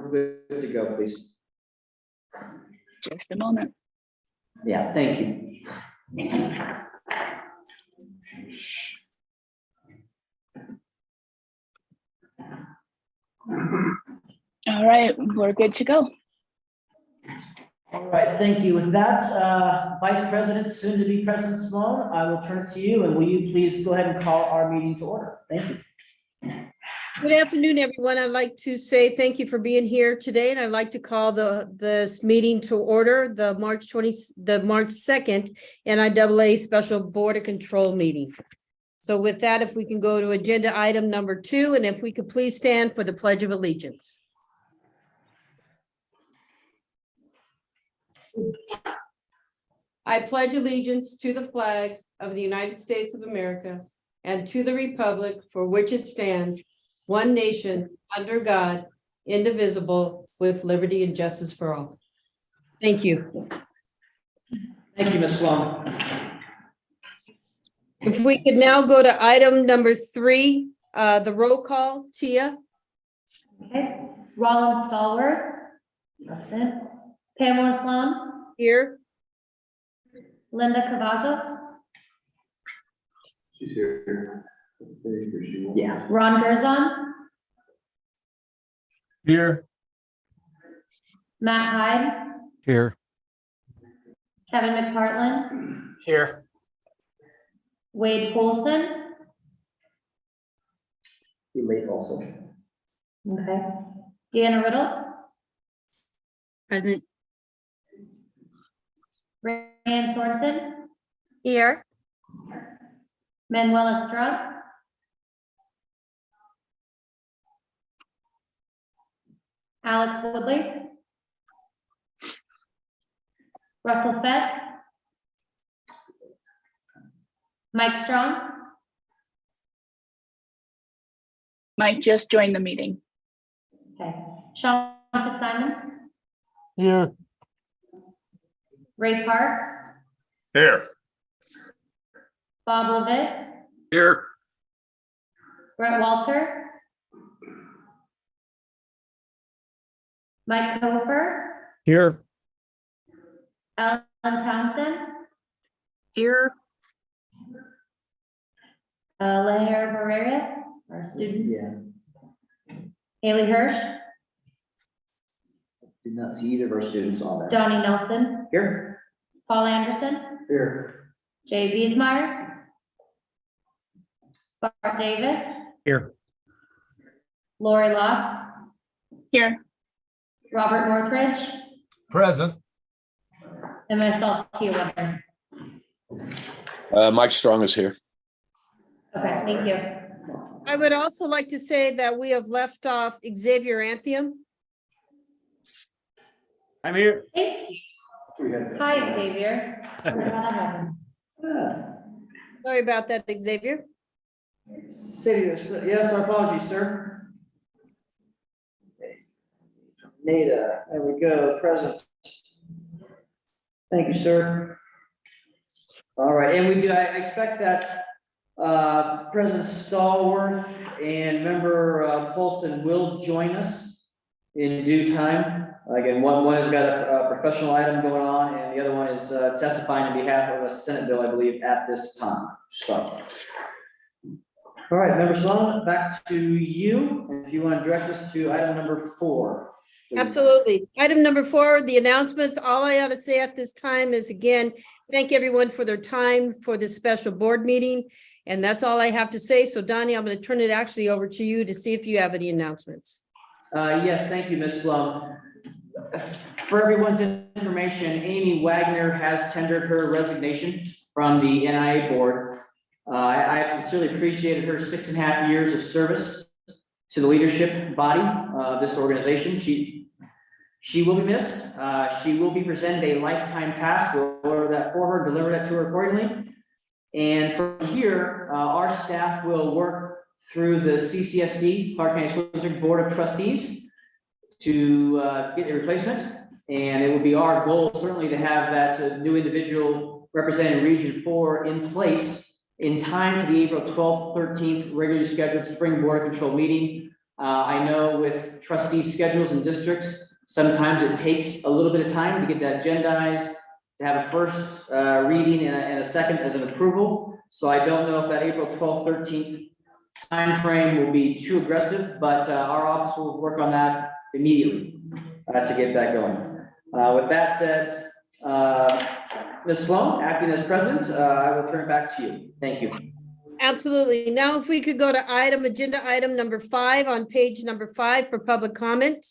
good to go, please. Just a moment. Yeah, thank you. All right, we're good to go. All right, thank you. With that, Vice President, soon to be President Sloan, I will turn it to you, and will you please go ahead and call our meeting to order? Thank you. Good afternoon, everyone. I'd like to say thank you for being here today, and I'd like to call this meeting to order, the March 2nd NIAA Special Board of Control meeting. So with that, if we can go to agenda item number 2, and if we could please stand for the Pledge of Allegiance. I pledge allegiance to the flag of the United States of America and to the republic for which it stands, one nation, under God, indivisible, with liberty and justice for all. Thank you. Thank you, Ms. Sloan. If we could now go to item number 3, the roll call, Tia. Okay, Roland Stallworth, absent. Pamela Sloan, Here. Linda Cavazos, She's here. Yeah. Ron Gerzon, Here. Matt Hyde, Here. Kevin McPartlin, Here. Wade Polson, Be late also. okay, Deanna Riddle, Present. Rand Sorensen, Here. Manuel Estrada, Alex Woodley, Russell Fett, Mike Strong, Mike just joined the meeting. okay, Sean Fitzsimons, Here. Ray Parks, Here. Bob Levitt, Here. Brett Walter, Mike Cofer, Here. Ellen Townsend, Here. Leonard Barrera, our student, Yeah. Haley Hirsch, Did not see either of our students on there. Donnie Nelson, Here. Paul Anderson, Here. Jay Wiesmeyer, Bart Davis, Here. Lori Lotz, Here. Robert Northridge, Present. and myself, Tia Weber. Mike Strong is here. Okay, thank you. I would also like to say that we have left off Xavier Anthium. I'm here. Thank you. Hi, Xavier. Sorry about that, Xavier. Yes, our apologies, sir. Nada, there we go, present. Thank you, sir. All right, and I expect that President Stallworth and Member Polson will join us in due time. Again, one has got a professional item going on, and the other one is testifying on behalf of a Senate bill, I believe, at this time. So, all right, Member Sloan, back to you. And if you want to direct us to item number 4. please. Absolutely. Item number 4, the announcements. All I ought to say at this time is, again, thank everyone for their time for this special board meeting. And that's all I have to say. So Donnie, I'm going to turn it actually over to you to see if you have any announcements. Yes, thank you, Ms. Sloan. For everyone's information, Amy Wagner has tendered her resignation from the NIA board. I have sincerely appreciated her 6.5 years of service to the leadership body of this organization. She will be missed. She will be presented a lifetime pass. We'll order that for her, deliver that to her accordingly. And from here, our staff will work through the CCSD, Clark County School District Board of Trustees, to get a replacement. And it will be our goal certainly to have that new individual representing Region 4 in place in time for the April 12th, 13th regularly scheduled spring board of control meeting. I know with trustee schedules and districts, sometimes it takes a little bit of time to get that agendized, to have a first reading and a second as an approval. So I don't know if that April 12th, 13th timeframe will be too aggressive, but our office will work on that immediately to get that going. With that said, Ms. Sloan, acting as president, I will turn it back to you. Thank you. Absolutely. Now, if we could go to agenda item number 5 on page number 5 for public comment.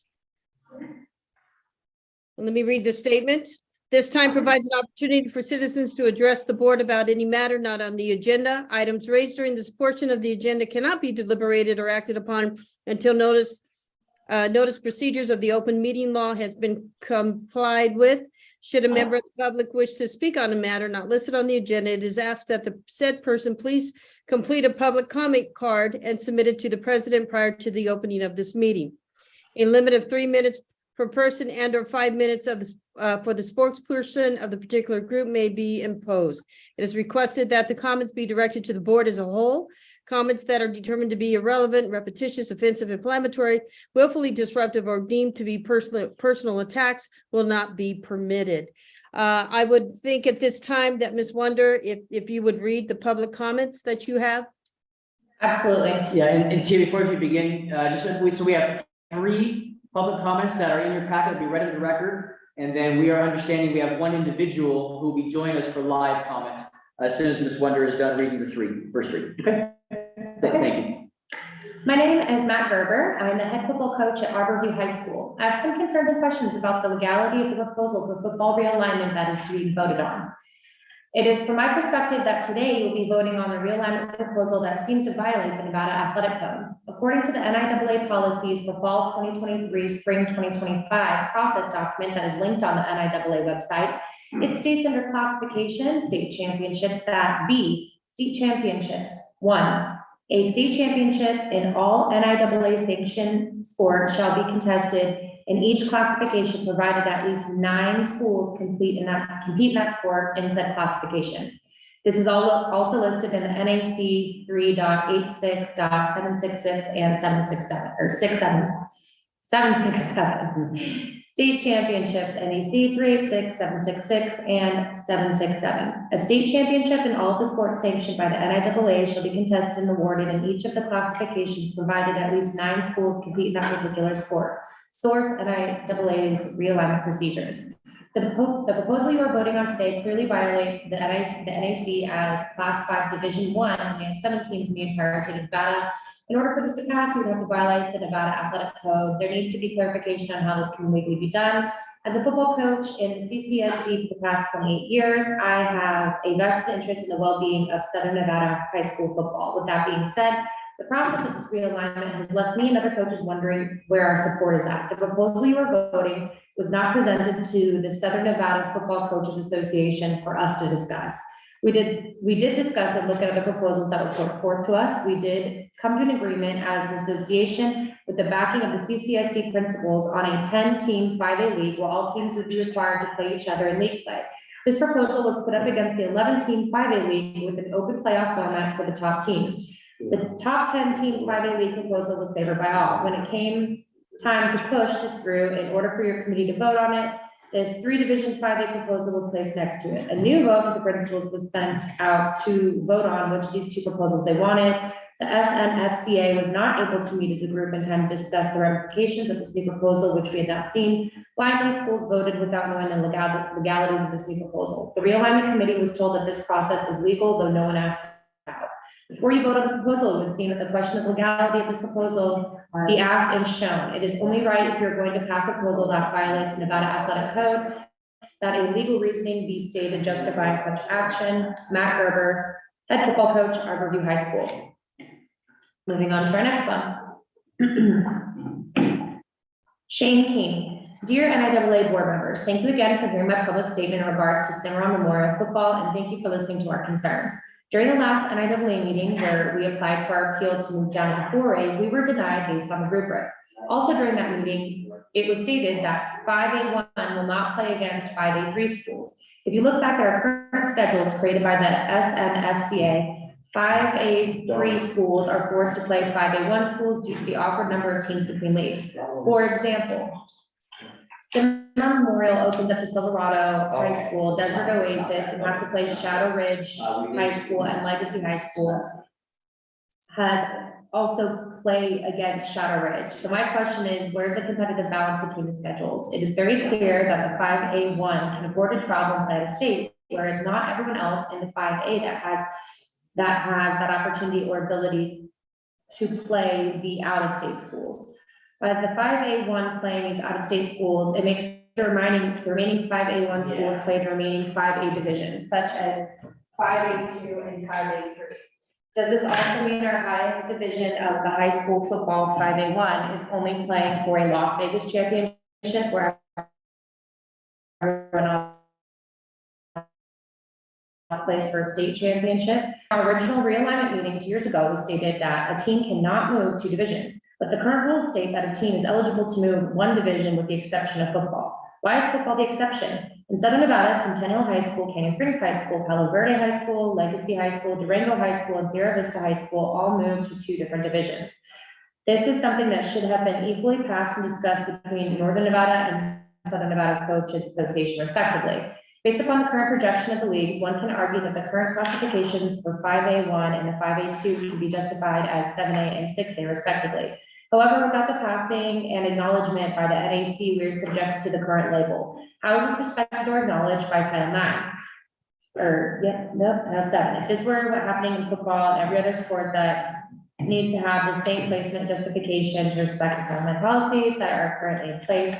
Let me read the statement. This time provides an opportunity for citizens to address the board about any matter not on the agenda. Items raised during this portion of the agenda cannot be deliberated or acted upon until notice procedures of the open meeting law has been complied with. Should a member of the public wish to speak on a matter not listed on the agenda, it is asked that the said person please complete a public comment card and submit it to the president prior to the opening of this meeting. A limit of 3 minutes per person and or 5 minutes of the for the spokesperson of the particular group may be imposed. It is requested that the comments be directed to the board as a whole. Comments that are determined to be irrelevant, repetitious, offensive, inflammatory, willfully disruptive, or deemed to be personal attacks will not be permitted. I would think at this time that Ms. Wonder, if you would read the public comments that you have. Absolutely. Yeah, and Tim, before you begin, so we have 3 public comments that are in your packet to be read into the record. And then we are understanding we have 1 individual who will be joining us for live comment as soon as Ms. Wonder is done reading the first 3. Okay. Thank you. My name is Matt Gerber. I'm the head football coach at Arborview High School. I have some concerns and questions about the legality of the proposal for football realignment that is to be voted on. It is from my perspective that today you'll be voting on a realignment proposal that seems to violate the Nevada Athletic Code. According to the NIAA policies for fall 2023, spring 2025 process document that is linked on the NIAA website, it states under classification, state championships that B, state championships, 1, a state championship in all NIAA sanctioned sports shall be contested in each classification, provided at least 9 schools compete in that sport in said classification. This is also listed in the NAC 3.86.766 and 767 or 767. State championships, NAC 386, 766, and 767. A state championship in all of the sports sanctioned by the NIAA shall be contested and awarded in each of the classifications, provided at least 9 schools compete in that particular sport. Source: NIAA's realignment procedures. The proposal you are voting on today clearly violates the NAC as Class 5 Division 1, and we have 7 teams in the entire state of Nevada. In order for this to pass, we would have to violate the Nevada Athletic Code. There needs to be clarification on how this can legally be done. As a football coach in CCSD for the past 28 years, I have a vested interest in the well-being of Southern Nevada high school football. With that being said, the process of this realignment has left me and other coaches wondering where our support is at. The proposal you are voting was not presented to the Southern Nevada Football Coaches Association for us to discuss. We did discuss and look at other proposals that were put forth to us. We did come to an agreement as an association with the backing of the CCSD principals on a 10-team 5A league where all teams would be required to play each other in league play. This proposal was put up against the 11-team 5A league with an open playoff format for the top teams. The top 10-team 5A league proposal was favored by all. When it came time to push this through in order for your committee to vote on it, this 3-division 5A proposal was placed next to it. A new vote to the principals was sent out to vote on which of these 2 proposals they wanted. The SNFCA was not able to meet as a group in time to discuss the ramifications of this new proposal, which we had not seen. Finally, schools voted without knowing the legalities of this new proposal. The realignment committee was told that this process was legal, though no one asked how. Before you vote on this proposal, it would seem that the question of legality of this proposal be asked and shown. It is only right if you're going to pass a proposal that violates Nevada Athletic Code that a legal reasoning be stated justifying such action. Matt Gerber, head football coach, Arborview High School. Moving on to our next one. Shane King. Dear NIAA board members, thank you again for hearing my public statement in regards to Cimarron Memorial Football, and thank you for listening to our concerns. During the last NIAA meeting where we applied for our appeal to move down to 4A, we were denied based on the rubric. Also during that meeting, it was stated that 5A1 will not play against 5A3 schools. If you look back at our current schedules created by the SNFCA, 5A3 schools are forced to play 5A1 schools due to the awkward number of teams between leagues. For example, Cimarron Memorial opens up to Silverado High School, Desert Oasis, and has to play Shadow Ridge High School and Legacy High School. Has also played against Shadow Ridge. So my question is, where's the competitive balance between the schedules? It is very clear that the 5A1 can afford to travel and play out of state, whereas not everyone else in the 5A that has that opportunity or ability to play the out-of-state schools. By the 5A1 playing these out-of-state schools, it makes the remaining 5A1 schools play the remaining 5A divisions, such as 5A2 and 5A3. Does this also mean our highest division of the high school football, 5A1, is only playing for a Las Vegas championship where everyone else plays for a state championship? Our original realignment meeting 2 years ago stated that a team cannot move 2 divisions, but the current rules state that a team is eligible to move 1 division with the exception of football. Why is football the exception? In Southern Nevada, Centennial High School, Canyon Springs High School, Palo Verde High School, Legacy High School, Durango High School, and Sierra Vista High School all moved to 2 different divisions. This is something that should have been equally passed and discussed between Northern Nevada and Southern Nevada's Coaches Association respectively. Based upon the current projection of the leagues, one can argue that the current classifications for 5A1 and the 5A2 can be justified as 7A and 6A respectively. However, without the passing and acknowledgement by the NAC, we are subjected to the current label. How is this respected or acknowledged by Title IX? Title 7. If this were what happening in football and every other sport that needs to have the same placement justification to respect the Title IX policies that are currently in place,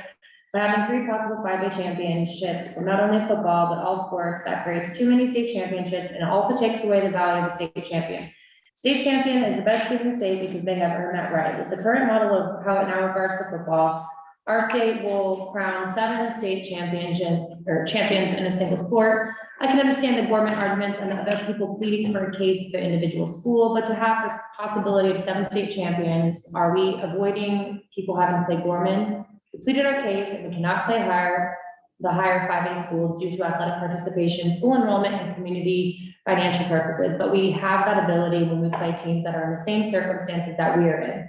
by having 3 possible 5A championships for not only football, but all sports, that creates too many state championships and also takes away the value of the state champion. State champion is the best team in the state because they have earned that right. With the current model of how it now regards to football, our state will crown 7 state championships or champions in a single sport. I can understand the Gorman arguments and the other people pleading for a case of their individual school, but to have this possibility of 7 state champions, are we avoiding people having to play Gorman? We pleaded our case and we cannot play the higher 5A schools due to athletic participation, school enrollment, and community financial purposes, but we have that ability when we play teams that are in the same circumstances that we are in.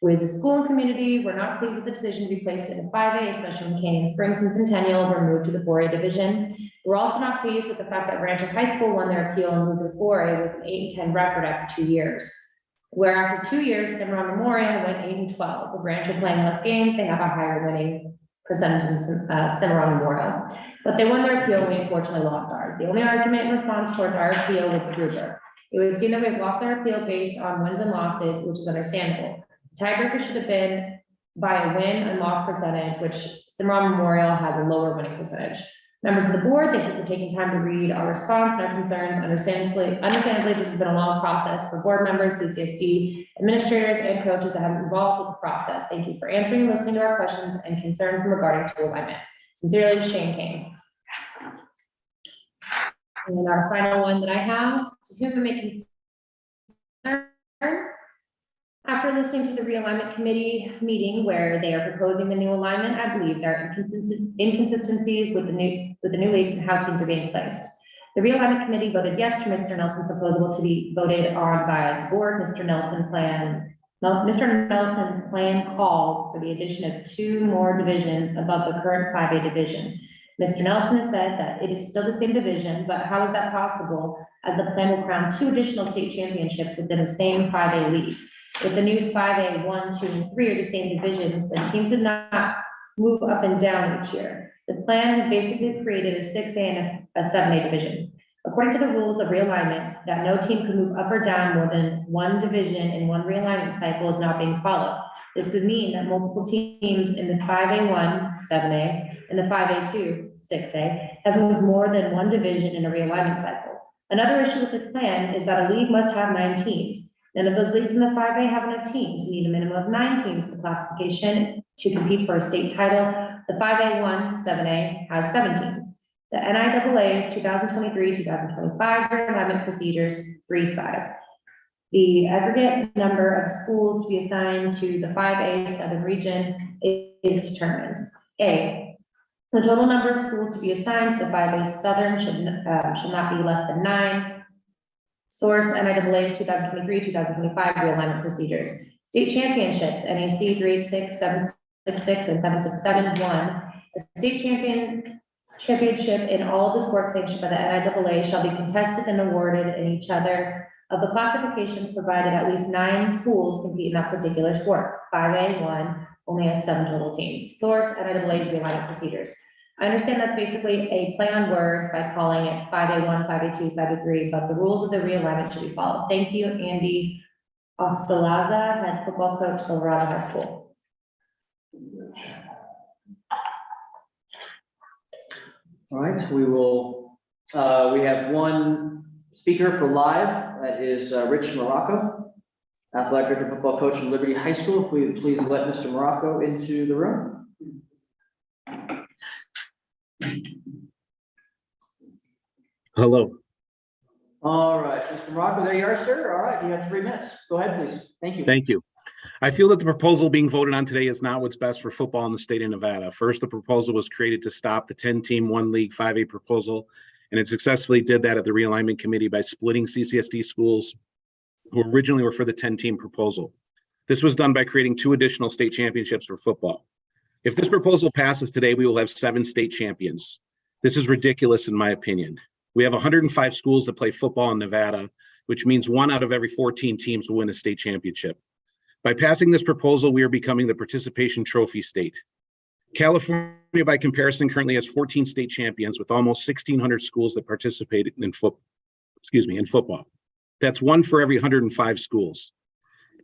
With the school and community, we're not pleased with the decision to be placed in the 5A, especially when Canyon Springs and Centennial were moved to the 4A division. We're also not pleased with the fact that Rancho High School won their appeal and moved to 4A with an 8-10 record after 2 years. Where after 2 years, Cimarron Memorial went 8-12. With Rancho playing less games, they have a higher winning percentage in Cimarron Memorial. But they won their appeal, and we unfortunately lost ours. The only argument in response towards our appeal was Gruber. It would seem that we've lost our appeal based on wins and losses, which is understandable. The tiebreaker should have been by a win and loss percentage, which Cimarron Memorial has a lower winning percentage. Members of the board, thank you for taking time to read our response and our concerns. Understandably, this has been a long process for board members, CCSD, administrators, and coaches that have been involved with the process. Thank you for answering and listening to our questions and concerns regarding to alignment. Sincerely, Shane King. And our final one that I have, to whom it may concern. After listening to the realignment committee meeting where they are proposing the new alignment, I believe there are inconsistencies with the new leagues and how teams are being placed. The realignment committee voted yes to Mr. Nelson's proposal to be voted on by the board. Mr. Nelson plan calls for the addition of 2 more divisions above the current 5A division. Mr. Nelson has said that it is still the same division, but how is that possible as the plan will crown 2 additional state championships within the same 5A league? If the new 5A 1, 2, and 3 are the same divisions, then teams did not move up and down each year. The plan has basically created a 6A and a 7A division. According to the rules of realignment, that no team can move up or down more than 1 division in 1 realignment cycle is not being followed. This would mean that multiple teams in the 5A1, 7A, and the 5A2, 6A, have moved more than 1 division in a realignment cycle. Another issue with this plan is that a league must have 9 teams. None of those leagues in the 5A have enough teams. You need a minimum of 9 teams for classification to compete for a state title. The 5A1, 7A has 7 teams. The NIAA's 2023-2025 realignment procedures 3-5. The aggregate number of schools to be assigned to the 5A Southern region is determined. A, the total number of schools to be assigned to the 5A Southern should not be less than 9. Source NIAA 2023-2025 realignment procedures. State championships, NAC 386, 766, and 767. One, a state championship in all the sports sanctioned by the NIAA shall be contested and awarded in each other of the classifications, provided at least 9 schools compete in that particular sport. 5A1 only has 7 total teams. Source NIAA's realignment procedures. I understand that's basically a play on words by calling it 5A1, 5A2, 5A3, but the rules of the realignment should be followed. Thank you, Andy Ostolaza, head football coach, Silverado High School. All right, we will, we have one speaker for live. That is Rich Morocco, athletic director football coach from Liberty High School. If we would please let Mr. Morocco into the room. Hello. All right, Mr. Morocco, there you are, sir. All right, you have 3 minutes. Go ahead, please. Thank you. Thank you. I feel that the proposal being voted on today is not what's best for football in the state of Nevada. First, the proposal was created to stop the 10-team, 1-league, 5A proposal, and it successfully did that at the realignment committee by splitting CCSD schools who originally were for the 10-team proposal. This was done by creating 2 additional state championships for football. If this proposal passes today, we will have 7 state champions. This is ridiculous in my opinion. We have 105 schools that play football in Nevada, which means 1 out of every 14 teams will win a state championship. By passing this proposal, we are becoming the participation trophy state. California, by comparison, currently has 14 state champions with almost 1,600 schools that participate in football. That's 1 for every 105 schools.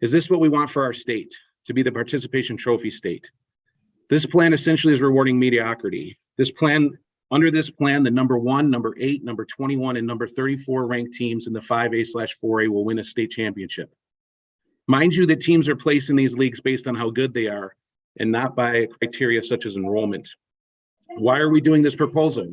Is this what we want for our state, to be the participation trophy state? This plan essentially is rewarding mediocrity. Under this plan, the number 1, number 8, number 21, and number 34 ranked teams in the 5A/4A will win a state championship. Mind you that teams are placed in these leagues based on how good they are and not by criteria such as enrollment. Why are we doing this proposal?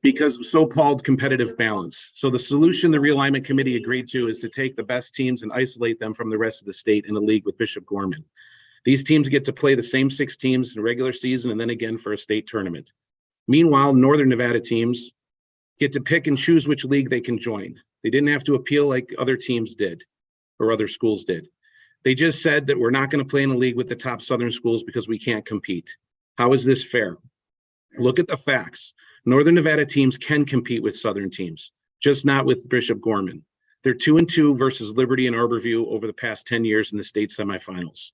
Because of so-called competitive balance. So the solution the realignment committee agreed to is to take the best teams and isolate them from the rest of the state in a league with Bishop Gorman. These teams get to play the same 6 teams in a regular season and then again for a state tournament. Meanwhile, Northern Nevada teams get to pick and choose which league they can join. They didn't have to appeal like other teams did or other schools did. They just said that we're not going to play in a league with the top Southern schools because we can't compete. How is this fair? Look at the facts. Northern Nevada teams can compete with Southern teams, just not with Bishop Gorman. They're 2-2 versus Liberty and Arborview over the past 10 years in the state semifinals.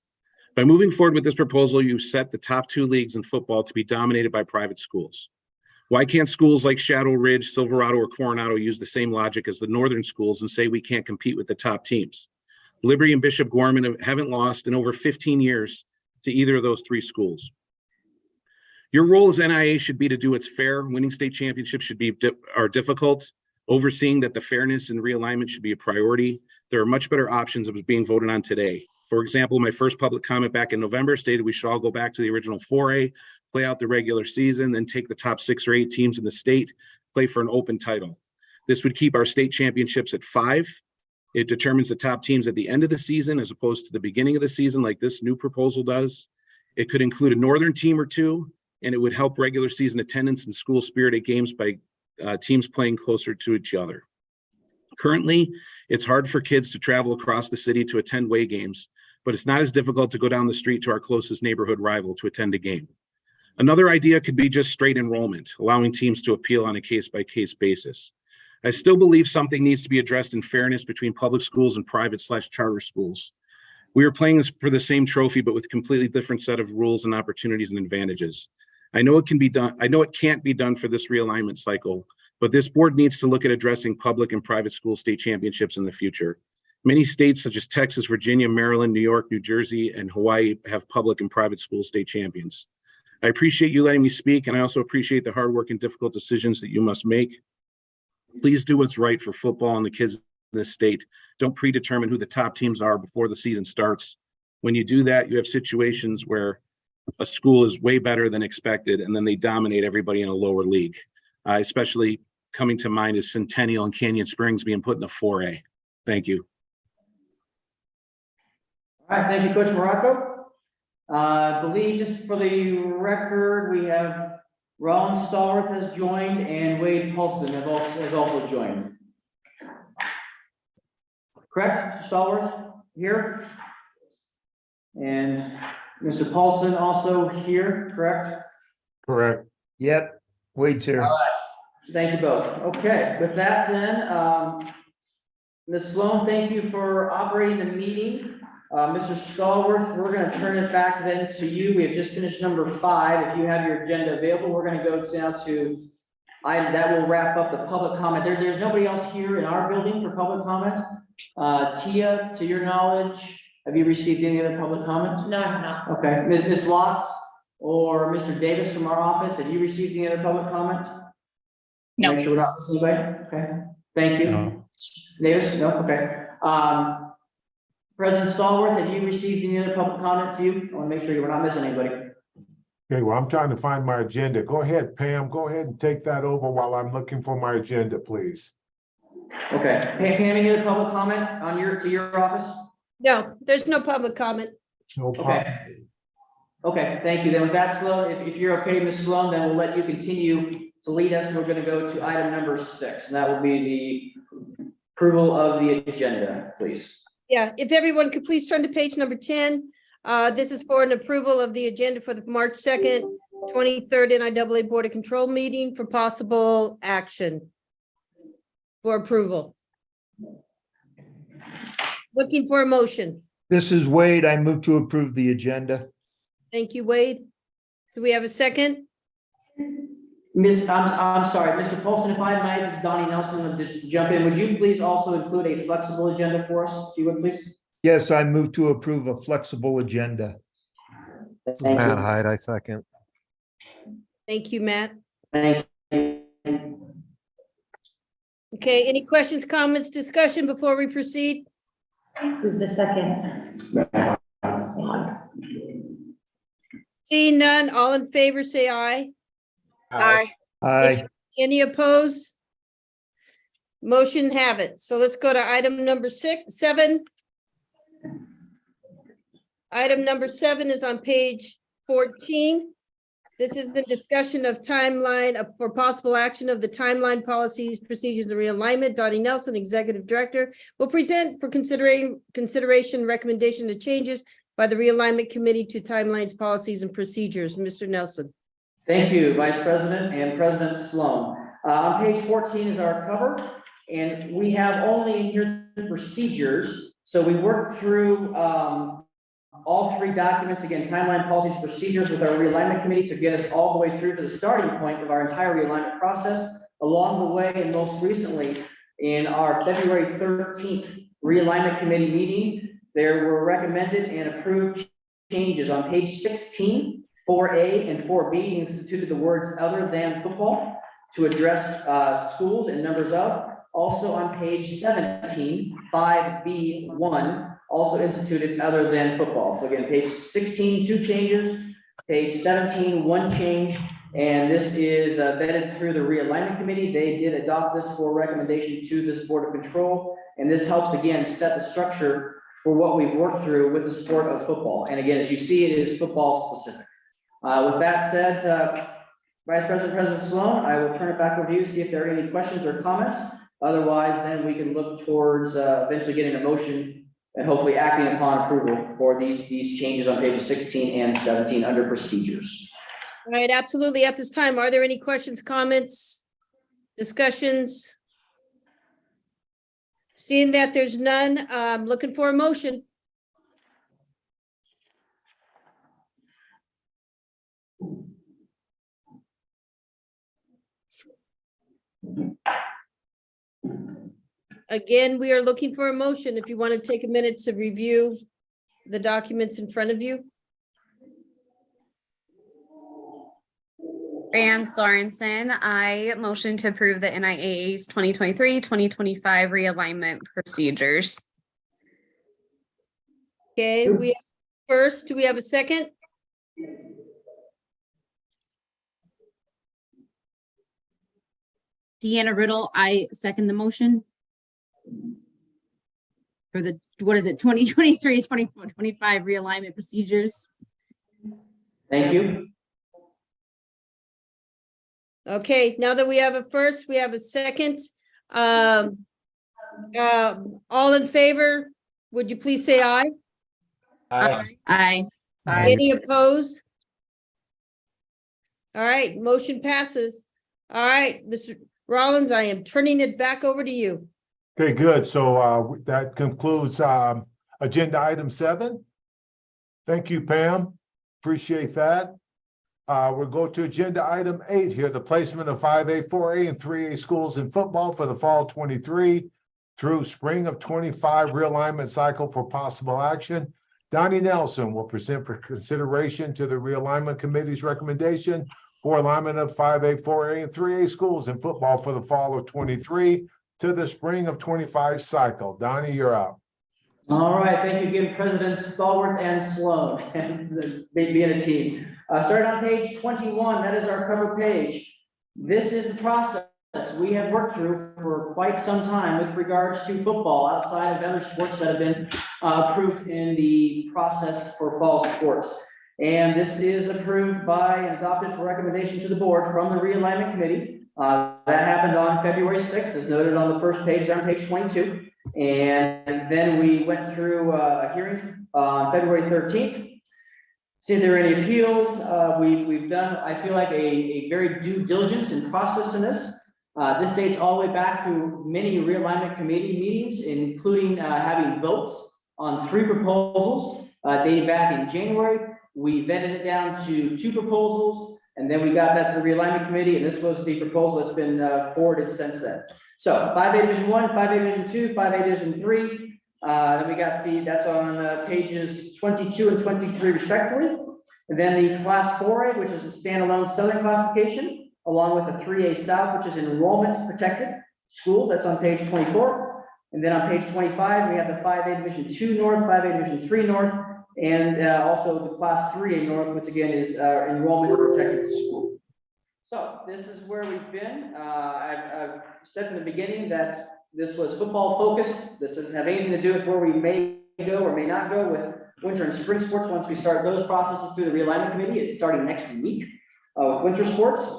By moving forward with this proposal, you set the top 2 leagues in football to be dominated by private schools. Why can't schools like Shadow Ridge, Silverado, or Coronado use the same logic as the Northern schools and say we can't compete with the top teams? Liberty and Bishop Gorman haven't lost in over 15 years to either of those 3 schools. Your role as NIAA should be to do what's fair. Winning state championships should be difficult. Overseeing that the fairness and realignment should be a priority. There are much better options that was being voted on today. For example, my first public comment back in November stated we should all go back to the original 4A, play out the regular season, then take the top 6 or 8 teams in the state, play for an open title. This would keep our state championships at 5. It determines the top teams at the end of the season as opposed to the beginning of the season like this new proposal does. It could include a Northern team or 2, and it would help regular season attendance and school spirit at games by teams playing closer to each other. Currently, it's hard for kids to travel across the city to attend away games, but it's not as difficult to go down the street to our closest neighborhood rival to attend a game. Another idea could be just straight enrollment, allowing teams to appeal on a case-by-case basis. I still believe something needs to be addressed in fairness between public schools and private/charter schools. We are playing this for the same trophy, but with a completely different set of rules and opportunities and advantages. I know it can be done. I know it can't be done for this realignment cycle, but this board needs to look at addressing public and private school state championships in the future. Many states such as Texas, Virginia, Maryland, New York, New Jersey, and Hawaii have public and private school state champions. I appreciate you letting me speak, and I also appreciate the hard work and difficult decisions that you must make. Please do what's right for football and the kids in this state. Don't predetermine who the top teams are before the season starts. When you do that, you have situations where a school is way better than expected, and then they dominate everybody in a lower league. Especially coming to mind is Centennial and Canyon Springs being put in the 4A. Thank you. All right, thank you, Coach Morocco. I believe, just for the record, we have Ron Stallworth has joined and Wade Paulson has also joined. correct? Mr. Stallworth here? And Mr. Paulson also here, correct? Correct. Yep, Wade's All here. right, thank you both. Okay, with that then, Ms. Sloan, thank you for operating the meeting. Mr. Stallworth, we're gonna turn it back then to you. We have just finished number 5. If you have your agenda available, we're gonna go now to that will wrap up the public comment. There's nobody else here in our building for public comment. Tia, to your knowledge, have you received any other public comment? No, no. Okay, Ms. Lotz or Mr. Davis from our office, have you received any other public comment? No. Make sure we're not missing anybody. Okay, thank you. No. Davis, no, okay. President Stallworth, have you received any other public comment to you? I want to make sure we're not missing anybody. Okay, well, I'm trying to find my agenda. Go ahead, Pam, go ahead and take that over while I'm looking for my agenda, please. Okay, Pam, any other public comment on to your office? No, there's no public comment. No problem. Okay. Okay, thank you. Then with that, Sloan, if you're okay, Ms. Sloan, then we'll let you continue to lead us. We're gonna go to item number 6, and that will be the approval of the agenda, please. Yeah, if everyone could please turn to page number 10. This is for an approval of the agenda for the March 2nd, 23rd NIAA Board of Control meeting for possible action for approval. Looking for a motion. This is Wade. I move to approve the agenda. Thank you, Wade. Do we have a second? I'm sorry, Mr. Paulson, if I might, this is Donnie Nelson, to jump in. Would you please also include a flexible agenda for us, if you would, please? Yes, I move to approve a flexible agenda. Thank you. Hyde, I second. Thank you, Matt. Thank you. Okay, any questions, comments, discussion before we proceed? Who's the second? Seeing none, all in favor, say aye. Aye. Aye. Any opposed? Motion have it. So let's go to item number 7. Item number 7 is on page 14. This is the discussion of timeline for possible action of the timeline, policies, procedures, and realignment. Donnie Nelson, Executive Director, will present for consideration recommendation to changes by the realignment committee to timelines, policies, and procedures. Mr. Nelson. Thank you, Vice President and President Sloan. On page 14 is our cover, and we have only in here the procedures. So we worked through all 3 documents, again, timeline, policies, procedures with our realignment committee to get us all the way through to the starting point of our entire realignment process. Along the way, and most recently, in our February 13th realignment committee meeting, there were recommended and approved changes on page 16. 4A and 4B instituted the words other than football to address schools and numbers of. Also on page 17, 5B1 also instituted other than football. So again, page 16, 2 changes, page 17, 1 change, and this is vetted through the realignment committee. They did adopt this for recommendation to this Board of Control, and this helps again set the structure for what we've worked through with the sport of football. And again, as you see, it is football specific. With that said, Vice President, President Sloan, I will turn it back over to you, see if there are any questions or comments. Otherwise, then we can look towards eventually getting a motion and hopefully acting upon approval for these changes on pages 16 and 17 under procedures. All right, absolutely. At this time, are there any questions, comments, discussions? Seeing that there's none, I'm looking for a motion. Again, we are looking for a motion. If you want to take a minute to review the documents in front of you. Ann Sorensen, I motion to approve the NIAA's 2023-2025 realignment procedures. Okay, we have first, do we have a second? Deanna Riddle, I second the motion. For the, 2023-2025 realignment procedures. Thank you. Okay, now that we have a first, we have a second. All in favor, would you please say aye? Aye. Aye. Any opposed? All right, motion passes. All right, Mr. Rollins, I am turning it back over to you. Okay, good. So that concludes agenda item 7. Thank you, Pam. Appreciate that. We'll go to agenda item 8 here, the placement of 5A, 4A, and 3A schools in football for the fall 23 through spring of 25 realignment cycle for possible action. Donnie Nelson will present for consideration to the realignment committee's recommendation for alignment of 5A, 4A, and 3A schools in football for the fall of 23 to the spring of 25 cycle. Donnie, you're up. All right, thank you again, Presidents Stallworth and Sloan, and being a team. Starting on page 21, that is our cover page. This is the process we have worked through for quite some time with regards to football outside of other sports that have been approved in the process for fall sports. And this is approved by and adopted for recommendation to the board from the realignment committee. That happened on February 6th, as noted on the first page, on page 22. And then we went through a hearing on February 13th. See if there are any appeals. We've done, I feel like, a very due diligence and process in this. This dates all the way back to many realignment committee meetings, including having votes on 3 proposals dating back in January. We vetted it down to 2 proposals, and then we got that to the realignment committee, and this was the proposal that's been forwarded since then. So 5A Division 1, 5A Division 2, 5A Division 3. Then we got that's on pages 22 and 23 respectively. And then the Class 4A, which is a standalone Southern classification, along with the 3A South, which is enrollment protected schools. That's on page 24. And then on page 25, we have the 5A Division 2 North, 5A Division 3 North, and also the Class 3A North, which again is enrollment protected school. So this is where we've been. I've said in the beginning that this was football focused. This doesn't have anything to do with where we may go or may not go with winter and spring sports. Once we start those processes through the realignment committee, it's starting next week with winter sports.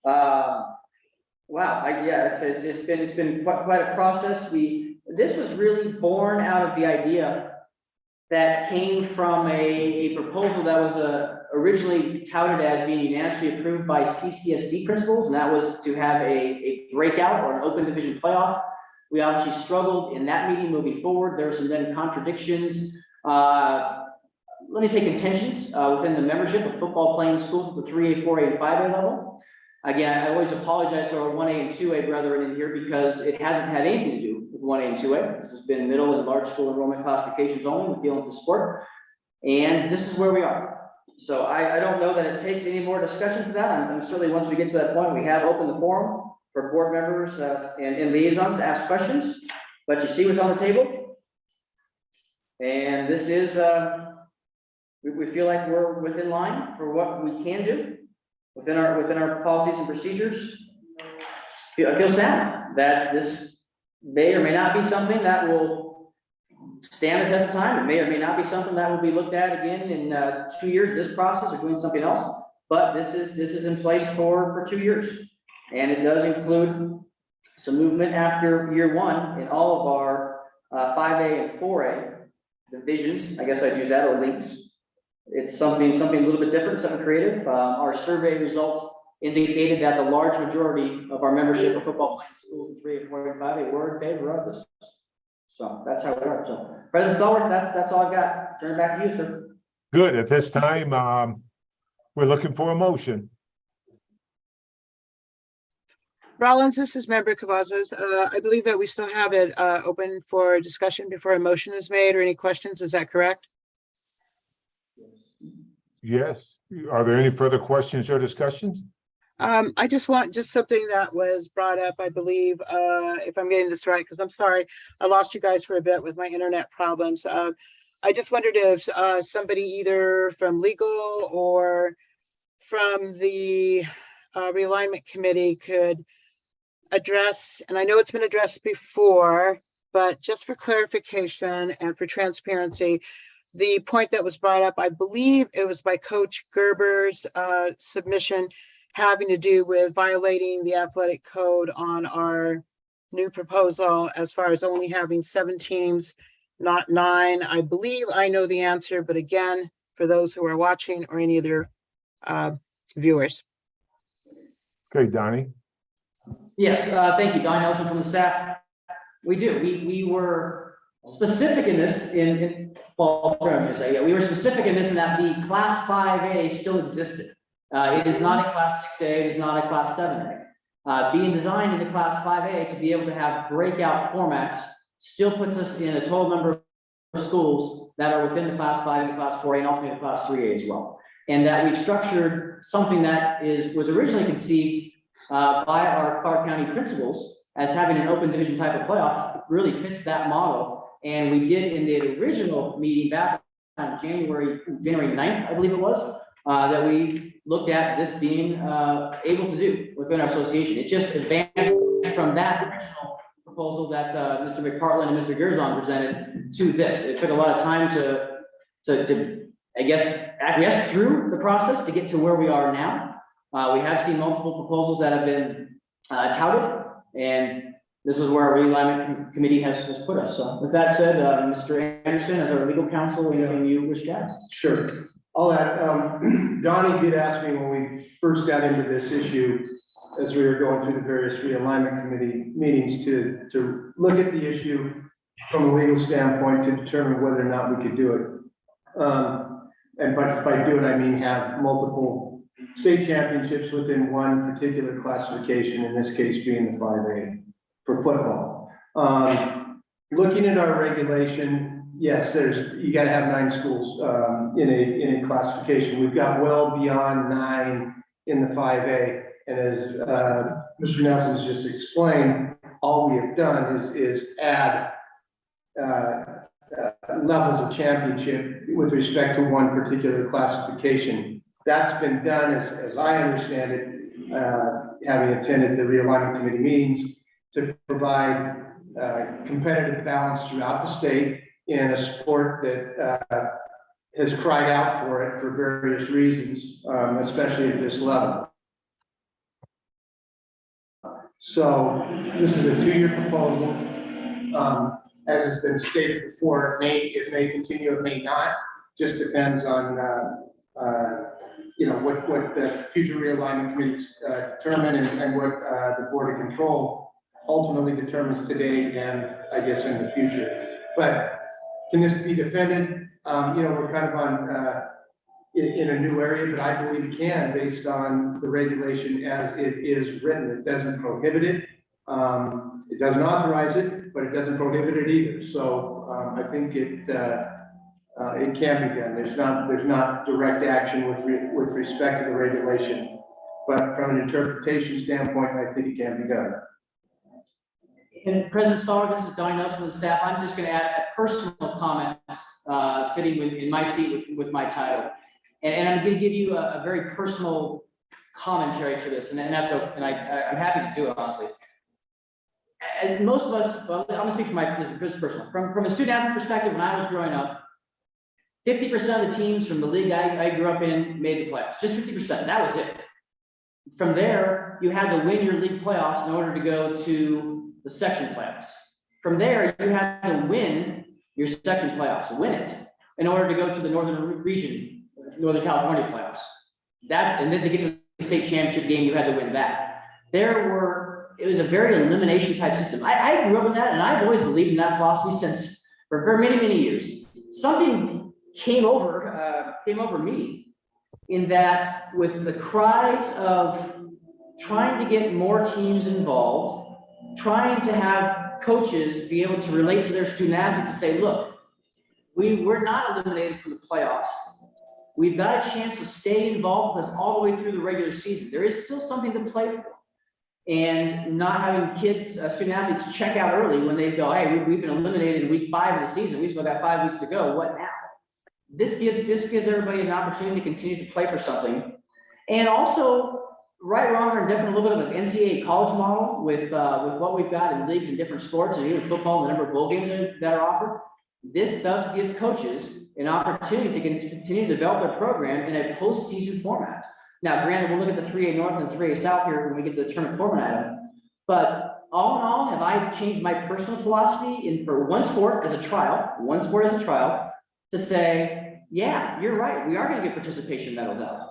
Wow, yeah, it's been quite a process. This was really born out of the idea that came from a proposal that was originally touted as being unanimously approved by CCSD principals, and that was to have a breakout or an open division playoff. We obviously struggled in that meeting moving forward. There were some then contradictions, let me say contentions within the membership of football playing schools at the 3A, 4A, and 5A level. Again, I always apologize to our 1A and 2A brethren in here because it hasn't had anything to do with 1A and 2A. This has been middle and large school enrollment classifications only with dealing with the sport. And this is where we are. So I don't know that it takes any more discussion to that. I'm certainly, once we get to that point, we have opened the forum for board members and liaisons to ask questions, but you see what's on the table. And this is, we feel like we're within line for what we can do within our policies and procedures. I feel sad that this may or may not be something that will stand the test of time. It may or may not be something that will be looked at again in 2 years of this process or doing something else. But this is in place for 2 years. And it does include some movement after year 1 in all of our 5A and 4A divisions. I guess I'd use that, or links. It's something a little bit different, something creative. Our survey results indicated that the large majority of our membership of football playing schools in 3A, 4A, and 5A were in favor of this. So that's how we are. So President Stallworth, that's all I've got. Turn it back to you, sir. Good. At this time, we're looking for a motion. Rollins, this is Member Cavazos. I believe that we still have it open for discussion before a motion is made or any questions. Is that correct? Yes. Are there any further questions or discussions? I just want something that was brought up, I believe, if I'm getting this right, because I'm sorry, I lost you guys for a bit with my internet problems. I just wondered if somebody either from legal or from the realignment committee could address, and I know it's been addressed before, but just for clarification and for transparency, the point that was brought up, I believe it was by Coach Gerber's submission, having to do with violating the athletic code on our new proposal as far as only having 7 teams, not 9. I believe I know the answer, but again, for those who are watching or any other viewers. Okay, Donnie. Yes, thank you, Don Nelson from the staff. We do. We were specific in this well, I'm going to say, yeah, we were specific in this in that the class 5A still existed. It is not a class 6A, it is not a class 7A. Being designed in the class 5A to be able to have breakout formats still puts us in a total number of schools that are within the class 5 and the class 4A and also in the class 3A as well. And that we've structured something that was originally conceived by our Clark County principals as having an open division type of playoff. It really fits that model. And we did in the original meeting back on January 9th, I believe it was, that we looked at this being able to do within our association. It just advanced from that original proposal that Mr. McPartland and Mr. Gerzon presented to this. It took a lot of time to I guess, acquiesce through the process to get to where we are now. We have seen multiple proposals that have been touted, and this is where our realignment committee has put us. So with that said, Mr. Anderson, as our legal counsel, anything you wish to add? Sure. I'll add, Donnie did ask me when we first got into this issue, as we were going through the various realignment committee meetings, to look at the issue from a legal standpoint to determine whether or not we could do it. And by do it, I mean have multiple state championships within one particular classification, in this case being the 5A for football. Looking at our regulation, yes, you got to have 9 schools in a classification. We've got well beyond 9 in the 5A, and as Mr. Nelson's just explained, all we have done is add levels of championship with respect to one particular classification. That's been done, as I understand it, having attended the realignment committee meetings, to provide competitive balance throughout the state in a sport that has cried out for it for various reasons, especially at this level. So this is a 2-year proposal. As has been stated before, it may continue, it may not. Just depends on what the future realignment committees determine and what the Board of Control ultimately determines today and I guess in the future. But can this be defended? We're kind of on in a new area, but I believe it can based on the regulation as it is written. It doesn't prohibit it. It doesn't authorize it, but it doesn't prohibit it either. So I think it can be done. There's not direct action with respect to the regulation, but from an interpretation standpoint, I think it can be done. And President Staller, this is Donnie Nelson with the staff. I'm just going to add personal comments sitting in my seat with my title. And I'm going to give you a very personal commentary to this, and that's okay, and I'm happy to do it, honestly. And most of us, well, I'm going to speak from this is personal. From a student athlete perspective, when I was growing up, 50% of the teams from the league I grew up in made the playoffs. Just 50%. That was it. From there, you had to win your league playoffs in order to go to the section playoffs. From there, you had to win your section playoffs, win it, in order to go to the Northern region, Northern California playoffs. And then to get to the state championship game, you had to win that. It was a very elimination type system. I grew up in that, and I've always believed in that philosophy for many, many years. Something came over me in that with the cries of trying to get more teams involved, trying to have coaches be able to relate to their student athletes to say, look, we're not eliminated from the playoffs. We've got a chance to stay involved with us all the way through the regular season. There is still something to play for. And not having kids, student athletes check out early when they go, hey, we've been eliminated in week 5 of the season. We've still got 5 weeks to go. What now? This gives everybody an opportunity to continue to play for something. And also, right, wrong, or indifferent, a little bit of an NCAA college model with what we've got in leagues and different sports, and even football, and the number of bowl games that are offered. This does give coaches an opportunity to continue to develop their program in a postseason format. Now, granted, we'll look at the 3A North and 3A South here when we get to the tournament format item, but all in all, have I changed my personal philosophy for one sport as a trial, to say, yeah, you're right, we are gonna get participation medals out.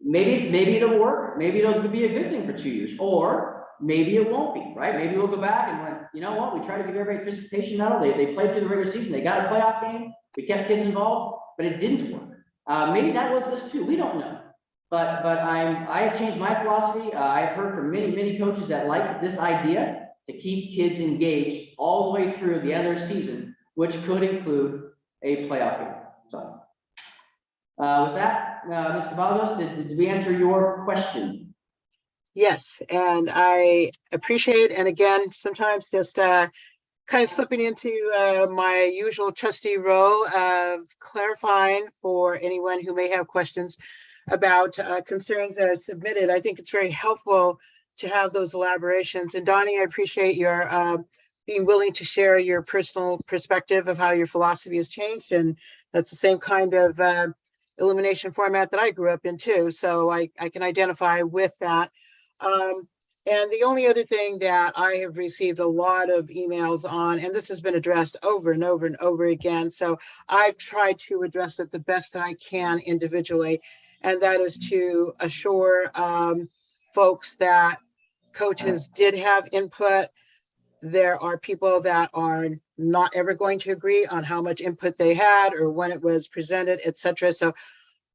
Maybe it'll work, maybe it'll be a good thing for 2 years, or maybe it won't be, right? Maybe we'll go back and like, you know what, we tried to give everybody a participation medal, they played through the regular season, they got a playoff game, we kept kids involved, but it didn't work. Maybe that works this too, we don't know. But I have changed my philosophy. I've heard from many coaches that like this idea to keep kids engaged all the way through the end of their season, which could include a playoff game. So with that, Ms. Caballos, did we answer your question? Yes, and I appreciate, and again, sometimes just kind of slipping into my usual trustee role of clarifying for anyone who may have questions about concerns that are submitted. I think it's very helpful to have those elaborations. And Donnie, I appreciate your being willing to share your personal perspective of how your philosophy has changed. And that's the same kind of illumination format that I grew up in too. So I can identify with that. And the only other thing that I have received a lot of emails on, and this has been addressed over and over and over again. So I've tried to address it the best that I can individually. And that is to assure folks that coaches did have input. There are people that are not ever going to agree on how much input they had or when it was presented, et cetera. So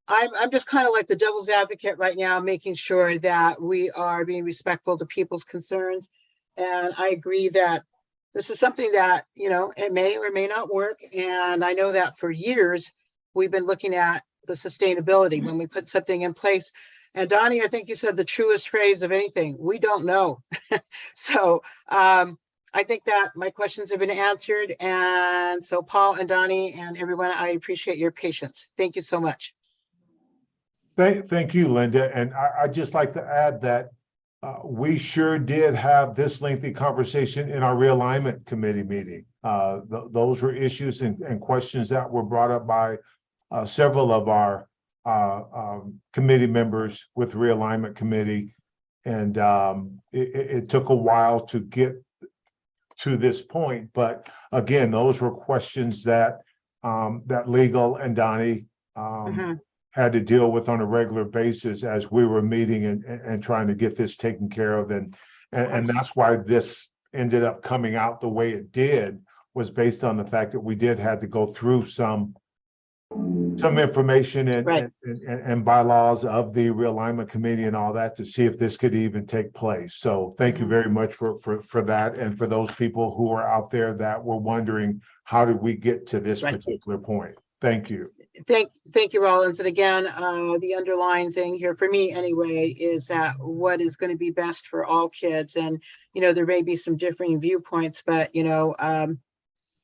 I'm just kind of like the devil's advocate right now, making sure that we are being respectful to people's concerns. And I agree that this is something that, you know, it may or may not work. And I know that for years, we've been looking at the sustainability when we put something in place. And Donnie, I think you said the truest phrase of anything, we don't know. So I think that my questions have been answered. And so Paul and Donnie and everyone, I appreciate your patience. Thank you so much. Thank you, Linda. And I'd just like to add that we sure did have this lengthy conversation in our realignment committee meeting. Those were issues and questions that were brought up by several of our committee members with realignment committee. And it took a while to get to this point. But again, those were questions that that legal and Donnie had to deal with on a regular basis as we were meeting and trying to get this taken care of. And that's why this ended up coming out the way it did, was based on the fact that we did have to go through some information and bylaws of the realignment committee and all that to see if this could even take place. So thank you very much for that. And for those people who are out there that were wondering, how did we get to this particular point? Thank you. Thank you, Rollins. And again, the underlying thing here for me anyway, is that what is going to be best for all kids. And, you know, there may be some differing viewpoints, but, you know,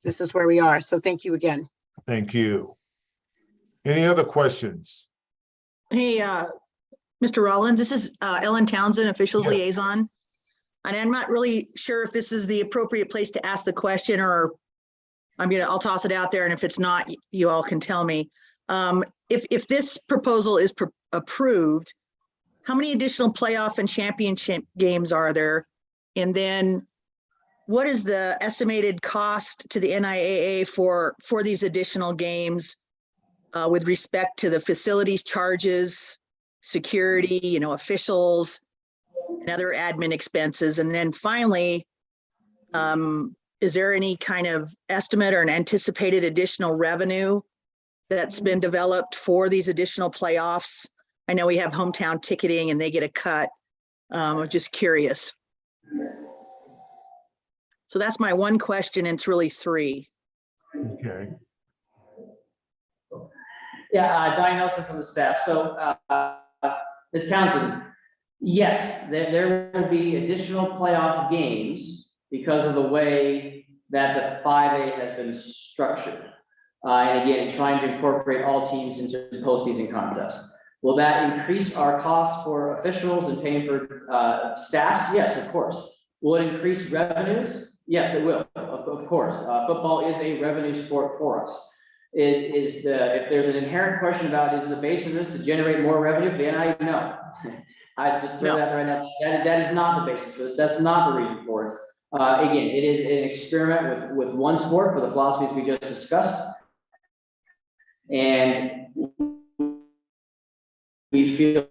this is where we are. So thank you again. Thank you. Any other questions? Hey, Mr. Rollins, this is Ellen Townsend, officials liaison. And I'm not really sure if this is the appropriate place to ask the question, or I'll toss it out there. And if it's not, you all can tell me. If this proposal is approved, how many additional playoff and championship games are there? And then what is the estimated cost to the NIAA for these additional games with respect to the facilities charges, security, you know, officials, and other admin expenses? And then finally, is there any kind of estimate or an anticipated additional revenue that's been developed for these additional playoffs? I know we have hometown ticketing and they get a cut. I'm just curious. So that's my one question, and it's really three. Okay. Yeah, Donnie Nelson from the staff. So Ms. Townsend, yes, there will be additional playoff games because of the way that the 5A has been structured. And again, trying to incorporate all teams into postseason contests. Will that increase our costs for officials and paying for staffs? Yes, of course. Will it increase revenues? Yes, it will, of course. Football is a revenue sport for us. If there's an inherent question about, is the basis of this to generate more revenue for the NIA? No. I just throw that right now. That is not the basis of this. That's not the reason for it. Again, it is an experiment with one sport for the philosophies we just discussed. And we feel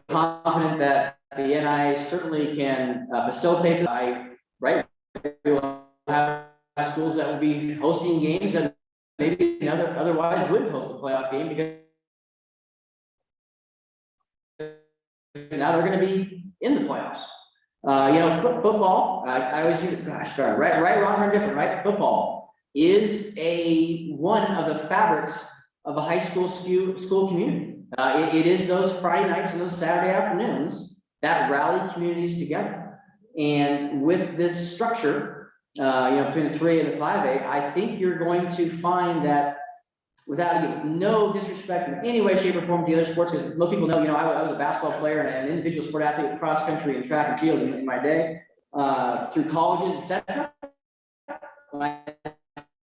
confident that the NIA certainly can facilitate that. Right? We will have schools that will be hosting games and maybe otherwise wouldn't host a playoff game because now they're going to be in the playoffs. Football, I always use it, gosh darn, right, wrong, or different, right? Football is one of the fabrics of a high school community. It is those Friday nights and those Saturday afternoons that rally communities together. And with this structure, between the 3A and the 5A, I think you're going to find that without no disrespect in any way, shape, or form to the other sports, because most people know, I was a basketball player and an individual sport athlete, cross country and track and field in my day, through colleges, etc. When I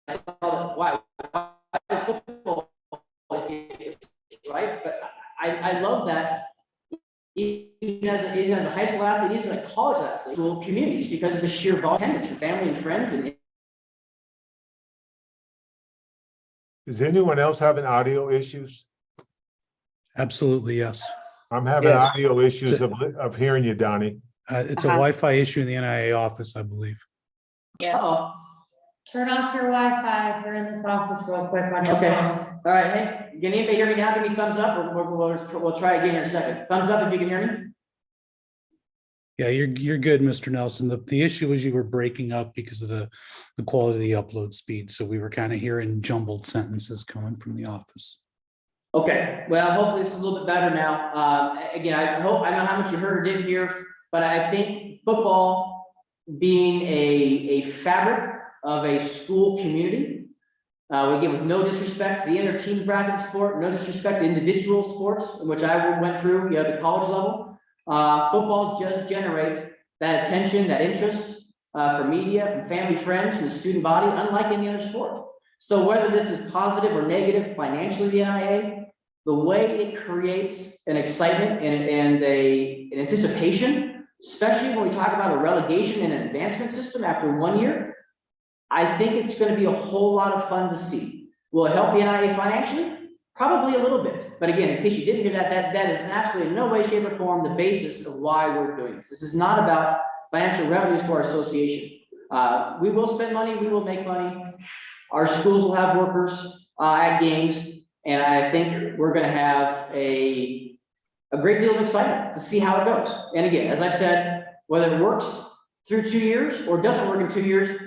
saw that, wow, football right? But I love that even as a high school athlete, even as a college athlete, school communities, because of the sheer volume of attendance from family and friends. And Is anyone else having audio issues? Absolutely, yes. I'm having Yeah. audio issues of hearing you, Donnie. It's a Wi-Fi issue in the NIA office, I believe. uh-oh. Turn off your Wi-Fi if you're in this office real quick on your Okay. phones. All right, hey, can anybody hear me now? Give me thumbs up, or we'll try again in a second. Thumbs up if you can hear me. Yeah, you're good, Mr. Nelson. The issue was you were breaking up because of the quality of the upload speed. So we were kind of hearing jumbled sentences coming from the office. Okay, well, hopefully this is a little bit better now. Again, I know how much you heard or didn't hear, but I think football being a fabric of a school community, again, with no disrespect to the inter-team bracket sport, no disrespect to individual sports, which I went through, at the college level. Football does generate that attention, that interest from media, from family, friends, from the student body, unlike any other sport. So whether this is positive or negative financially, the NIA, the way it creates an excitement and an anticipation, especially when we talk about a relegation and an advancement system after 1 year, I think it's going to be a whole lot of fun to see. Will it help the NIA financially? Probably a little bit. But again, in case you didn't hear that is absolutely in no way, shape, or form the basis of why we're doing this. This is not about financial revenues to our association. We will spend money, we will make money. Our schools will have workers at games, and I think we're going to have a great deal of excitement to see how it goes. And again, as I've said, whether it works through 2 years or doesn't work in 2 years,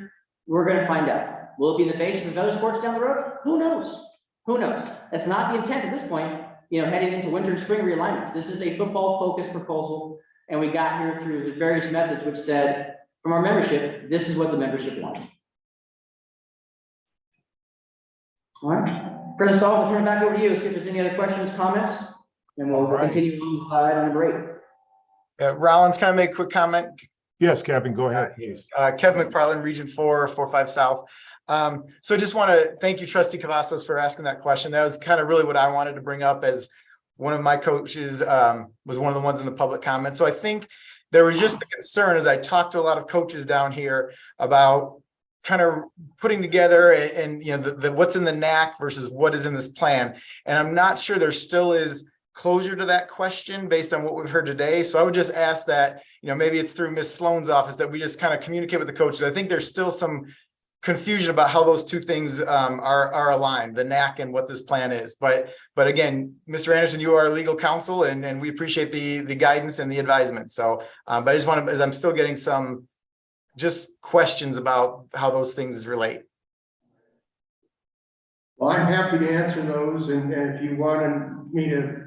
we're going to find out. Will it be the basis of other sports down the road? Who knows? Who knows? That's not the intent at this point, heading into winter and spring realignments. This is a football-focused proposal, and we got here through the various methods which said, from our membership, this is what the membership wanted. All right. President Stahl, I'll turn it back over to you, see if there's any other questions, comments, and we'll continue on with item number 8. Rollins, can I make a quick comment? Yes, Kevin, go ahead, please. Kevin McFarland, Region 445 South. So I just want to thank you, Trustee Cavazos, for asking that question. That was kind of really what I wanted to bring up, as one of my coaches was one of the ones in the public comment. So I think there was just the concern, as I talked to a lot of coaches down here, about kind of putting together and the what's in the NAC versus what is in this plan. And I'm not sure there still is closure to that question based on what we've heard today. So I would just ask that, maybe it's through Ms. Sloan's office, that we just kind of communicate with the coaches. I think there's still some confusion about how those two things are aligned, the NAC and what this plan is. But again, Mr. Anderson, you are our legal counsel, and we appreciate the guidance and the advisement. So, but I just want to, as I'm still getting some just questions about how those things relate. Well, I'm happy to answer those, and if you wanted me to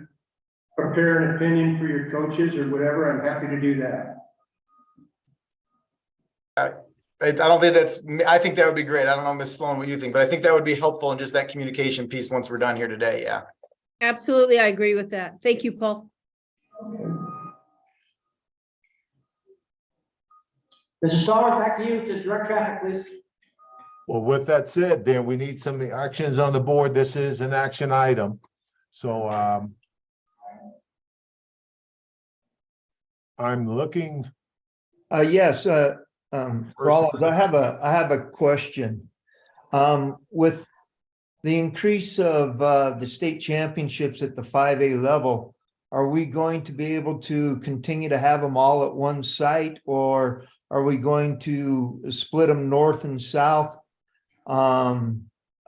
prepare an opinion for your coaches or whatever, I'm happy to do that. I don't think I think that would be great. I don't know, Ms. Sloan, what you think, but I think that would be helpful in just that communication piece once we're done here today. Yeah. Absolutely. I agree with that. Thank you, Paul. Okay. Mr. Stallworth, back to you to direct traffic, please. Well, with that said, then we need some actions on the board. This is an action item. So I'm looking. Yes, Rollins, I have a question. With the increase of the state championships at the 5A level, are we going to be able to continue to have them all at one site, or are we going to split them north and south?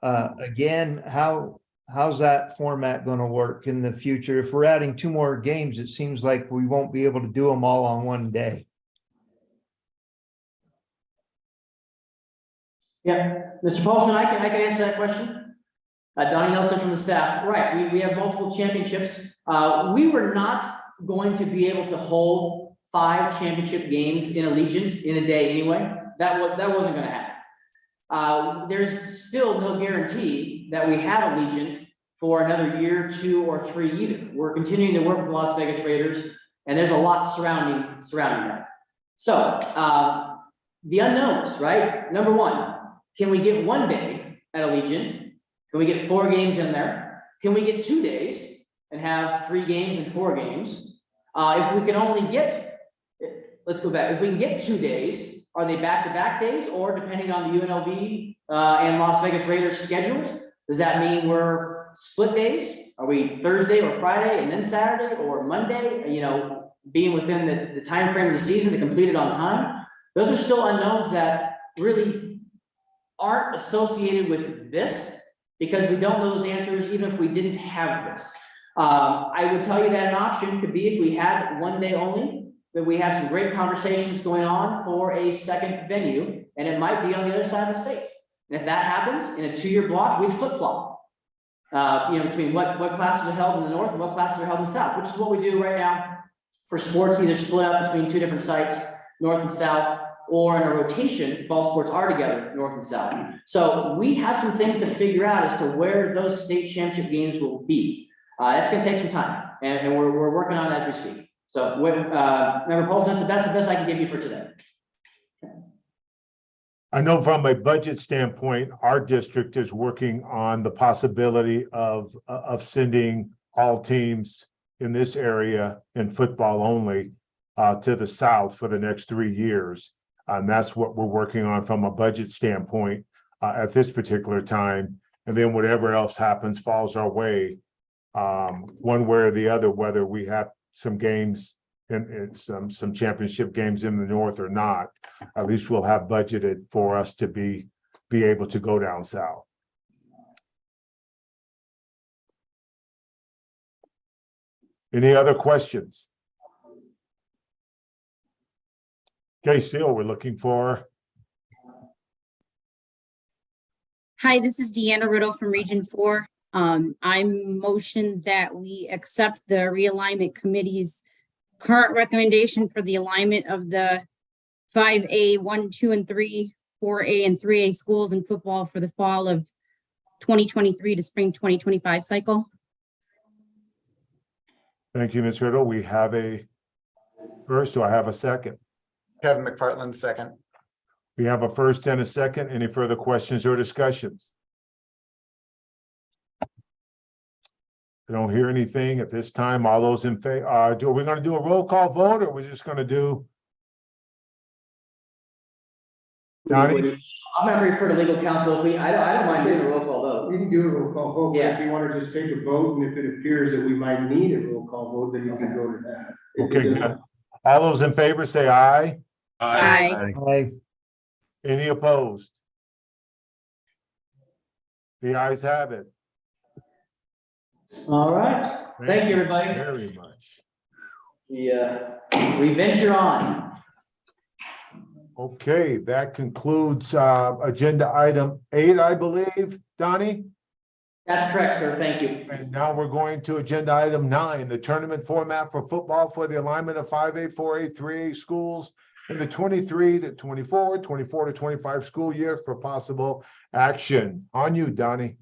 Again, how's that format going to work in the future? If we're adding 2 more games, it seems like we won't be able to do them all on one day. Yeah, Mr. Paulson, I can answer that question. Donnie Nelson from the staff, right, we have multiple championships. We were not going to be able to hold 5 championship games in Allegiant in a day anyway. That wasn't gonna happen. There's still no guarantee that we have Allegiant for another year, 2 or 3 either. We're continuing to work with the Las Vegas Raiders, and there's a lot surrounding that. So, the unknowns, right? Number 1, can we get 1 day at Allegiant? Can we get 4 games in there? Can we get 2 days and have 3 games and 4 games? If we can only get, let's go back. If we can get 2 days, are they back-to-back days, or depending on the UNLV and Las Vegas Raiders schedules, does that mean we're split days? Are we Thursday or Friday and then Saturday or Monday? You know, being within the time frame of the season to complete it on time. Those are still unknowns that really aren't associated with this, because we don't know those answers even if we didn't have this. I would tell you that an option could be, if we had 1 day only, that we have some great conversations going on for a second venue, and it might be on the other side of the state. And if that happens in a 2-year block, we'd flip-flop. Between what classes are held in the north and what classes are held in the south, which is what we do right now for sports, either split up between 2 different sites, north and south, or in a rotation, fall sports are together, north and south. So we have some things to figure out as to where those state championship games will be. That's gonna take some time, and we're working on it as we speak. So Member Paulson, that's the best I can give you for today. I know from a budget standpoint, our district is working on the possibility of sending all teams in this area in football only to the south for the next 3 years. And that's what we're working on from a budget standpoint at this particular time. And then whatever else happens falls our way, one way or the other, whether we have some games and some championship games in the north or not. At least we'll have budgeted for us to be able to go down south. Any other questions? Okay, still, we're looking for. Hi, this is Deanna Riddle from Region 4. I motion that we accept the realignment committee's current recommendation for the alignment of the 5A, 1, 2, and 3, 4A, and 3A schools in football for the fall of 2023 to spring 2025 cycle. Thank you, Ms. Riddle. We have a first. Do I have a second? Kevin McPartland, second. We have a first and a second. Any further questions or discussions? I don't hear anything at this time. All those in favor, are we going to do a roll call vote, or we're just going to do? Donnie? I'm gonna refer to legal counsel. I don't mind doing a roll call vote. We can do a roll call vote, but Yeah. if you want to just take a vote, and if it appears that we might need a roll call vote, then you can go to that. Okay, good. All those in favor say aye. Aye. Aye. Any opposed? The ayes have it. All right. Thank you, everybody. Very much. We venture on. Okay, that concludes agenda item 8, I believe, Donnie. That's correct, sir. Thank you. And now we're going to agenda item 9, the tournament format for football for the alignment of 5A, 4A, 3A schools in the 23 to 24, 24 to 25 school year for possible action. On you, Donnie.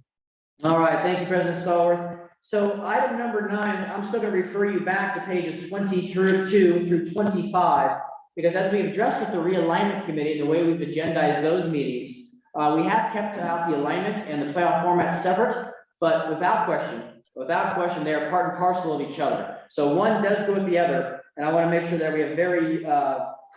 All right. Thank you, President Stallworth. So item number 9, I'm still going to refer you back to pages 22 through 25, because as we've addressed with the realignment committee, the way we've agendized those meetings, we have kept out the alignment and the playoff format separate, but without question, they are part and parcel of each other. So one does go with the other, and I want to make sure that we have very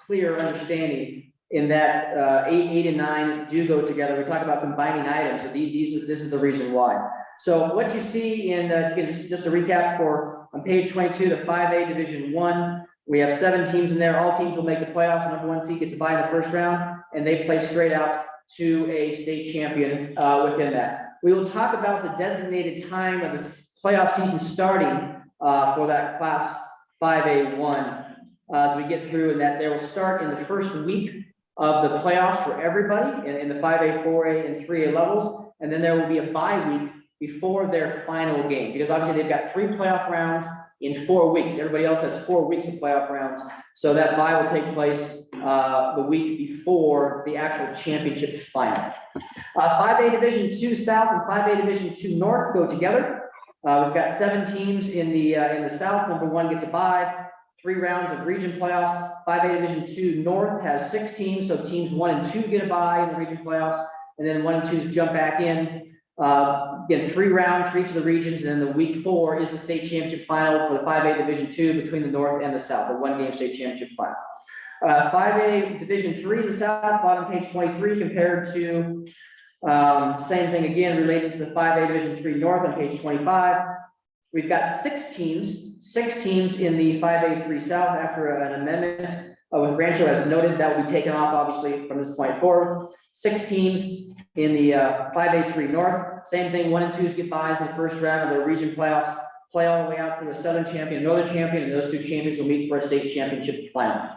clear understanding in that 8, and 9 do go together. We talk about combining items, so this is the reason why. So what you see in, again, just to recap for on page 22, the 5A Division 1, we have 7 teams in there. All teams will make the playoffs. Number 1 seed gets a bye in the first round, and they play straight out to a state champion within that. We will talk about the designated time of the playoff season starting for that Class 5A1 as we get through, and that they will start in the first week of the playoffs for everybody in the 5A, 4A, and 3A levels, and then there will be a bye week before their final game, because obviously they've got 3 playoff rounds in 4 weeks. Everybody else has 4 weeks of playoff rounds, so that bye will take place the week before the actual championship final. 5A Division 2 South and 5A Division 2 North go together. We've got 7 teams in the South. Number 1 gets a bye. 3 rounds of region playoffs. 5A Division 2 North has 6 teams, so teams 1 and 2 get a bye in the region playoffs, and then 1 and 2 jump back in. Again, 3 rounds for each of the regions, and then the week 4 is the state championship final for the 5A Division 2 between the North and the South, the 1-game state championship final. 5A Division 3 in the South, bottom page 23, compared to same thing again related to the 5A Division 3 North on page 25. We've got 6 teams in the 5A3 South after an amendment with Rancho as noted. That will be taken off obviously from this point forward. 6 teams in the 5A3 North, same thing, 1 and 2s get buys in the first round of the region playoffs, play all the way out to a Southern champion, Northern champion, and those 2 champions will meet for a state championship final.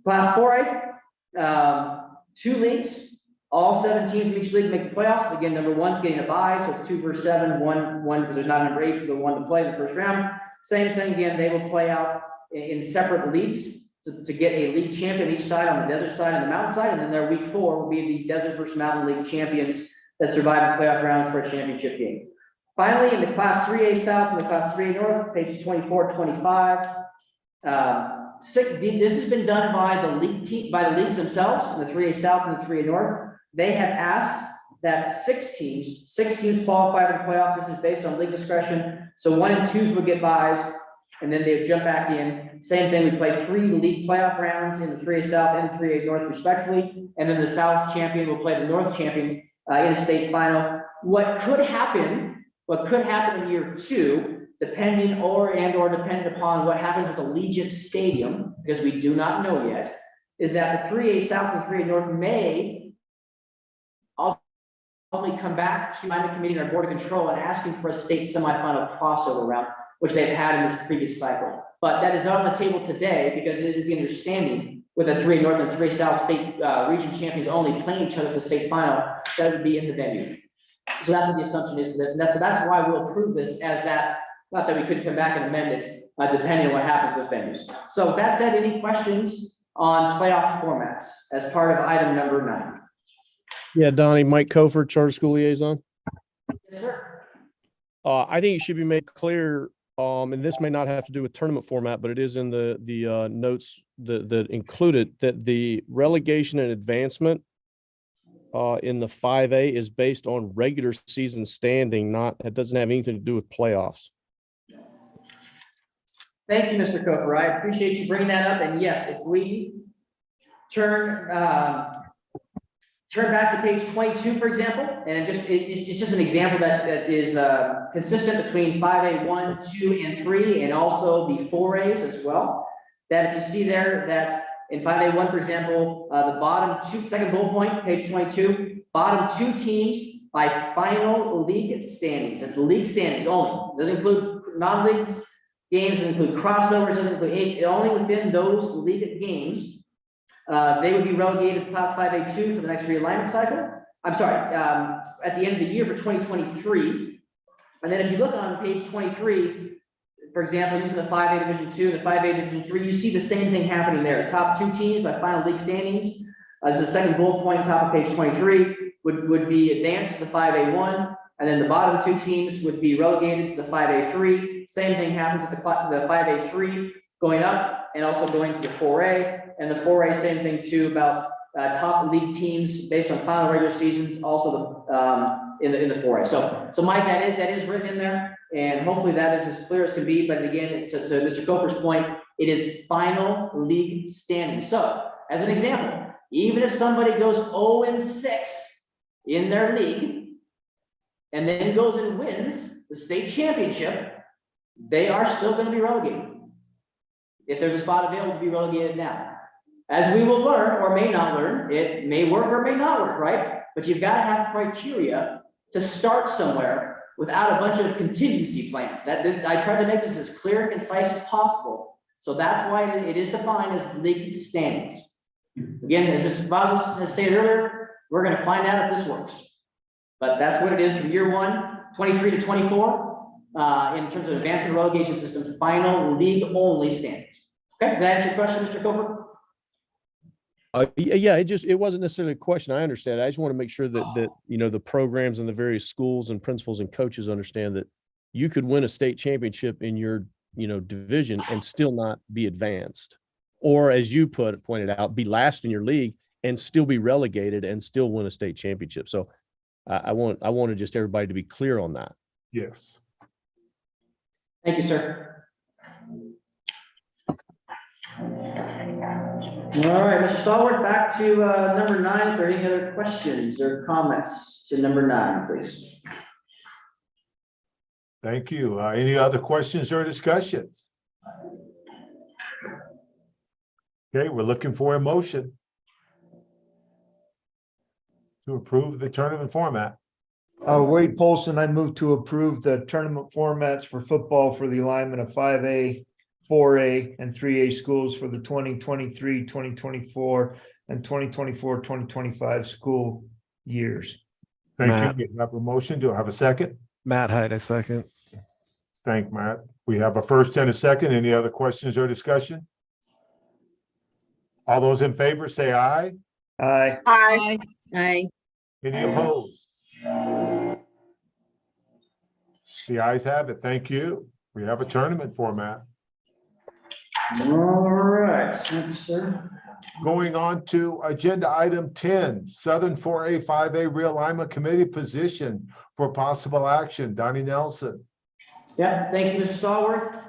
Class 4A, 2 leagues. All 7 teams in each league make the playoffs. Again, number 1's getting a bye, so it's 2 versus 7, 1, because there's not a number 8 for the 1 to play in the first round. Same thing again, they will play out in separate leagues to get a league champion each side on the desert side and the mountain side, and then their week 4 will be the desert versus mountain league champions that survive the playoff rounds for a championship game. Finally, in the Class 3A South and the Class 3A North, pages 24, 25. This has been done by the leagues themselves in the 3A South and the 3A North. They have asked that 6 teams qualify for the playoffs. This is based on league discretion. So 1 and 2s would get buys, and then they would jump back in. Same thing, we play 3 league playoff rounds in the 3A South and 3A North respectively. And then the South champion will play the North champion in a state final. What could happen in year 2, depending or dependent upon what happens with the Allegiant Stadium, because we do not know yet, is that the 3A South and 3A North may only come back to the alignment committee and our board of control and asking for a state semifinal crossover round, which they've had in this previous cycle. But that is not on the table today because it is the understanding with the 3A North and 3A South state region champions only playing each other for the state final, that would be in the venue. So that's what the assumption is for this. And so that's why we'll approve this as that, not that we could come back and amend it depending on what happens with venues. So with that said, any questions on playoff formats as part of item number 9? Yeah, Donnie, Mike Cofer, Charter School Liaison. Yes, sir. I think it should be made clear, and this may not have to do with tournament format, but it is in the notes that included that the relegation and advancement in the 5A is based on regular season standing, it doesn't have anything to do with playoffs. Thank you, Mr. Kofer. I appreciate you bringing that up. And yes, if we turn back to page 22, for example, and it's just an example that is consistent between 5A 1, 2, and 3, and also the 4As as well. That if you see there that in 5A 1, for example, the bottom 2, second bullet point, page 22, bottom 2 teams by final league standings. That's league standings only. Doesn't include non-leagues games, doesn't include crossovers, doesn't include age. Only within those league games. They would be relegated to Class 5A2 for the next realignment cycle. I'm sorry, at the end of the year for 2023. And then if you look on page 23, for example, using the 5A Division 2 and the 5A Division 3, you see the same thing happening there. Top 2 teams by final league standings, as the second bullet point, top of page 23, would be advanced to the 5A1, and then the bottom 2 teams would be relegated to the 5A3. Same thing happens with the 5A3 going up and also going to the 4A. And the 4A, same thing too, about top league teams based on final regular seasons, also in the 4A. So Mike, that is written in there, and hopefully that is as clear as can be. But again, to Mr. Kofer's point, it is final league standing. So as an example, even if somebody goes 0-6 in their league and then goes and wins the state championship, they are still going to be relegated. If there's a spot available to be relegated now. As we will learn or may not learn, it may work or may not work, right? But you've got to have criteria to start somewhere without a bunch of contingency plans. I tried to make this as clear and concise as possible. So that's why it is defined as league standings. Again, as Mr. Boswell stated earlier, we're going to find out if this works. But that's what it is from year 1, 23 to 24, in terms of advancing the relegation system, final league only standings. Okay, did that answer your question, Mr. Cofer? Yeah, it wasn't necessarily a question. I understand. I just want to make sure that the programs and the various schools and principals and coaches understand that you could win a state championship in your division and still not be advanced, or as you pointed out, be last in your league and still be relegated and still win a state championship. So I wanted just everybody to be clear on that. Yes. Thank you, sir. All right, Mr. Stallworth, back to number 9. For any other questions or comments to number 9, please. Thank you. Any other questions or discussions? Okay, we're looking for a motion to approve the tournament format. Wade Polson, I move to approve the tournament formats for football for the alignment of 5A, 4A, and 3A schools for the 2023, 2024, and 2024, 2025 school years. Thank you. We have a motion. Do I have a second? Matt Hyde, I second. Thank Matt. We have a first and a second. Any other questions or discussion? All those in favor say aye. Aye. Aye. Aye. Any opposed? The ayes have it. Thank you. We have a tournament format. All right, thank you, sir. Going on to agenda item 10, Southern 4A, 5A realignment committee position for possible action. Donnie Nelson. Yeah, thank you, Mr. Stallworth.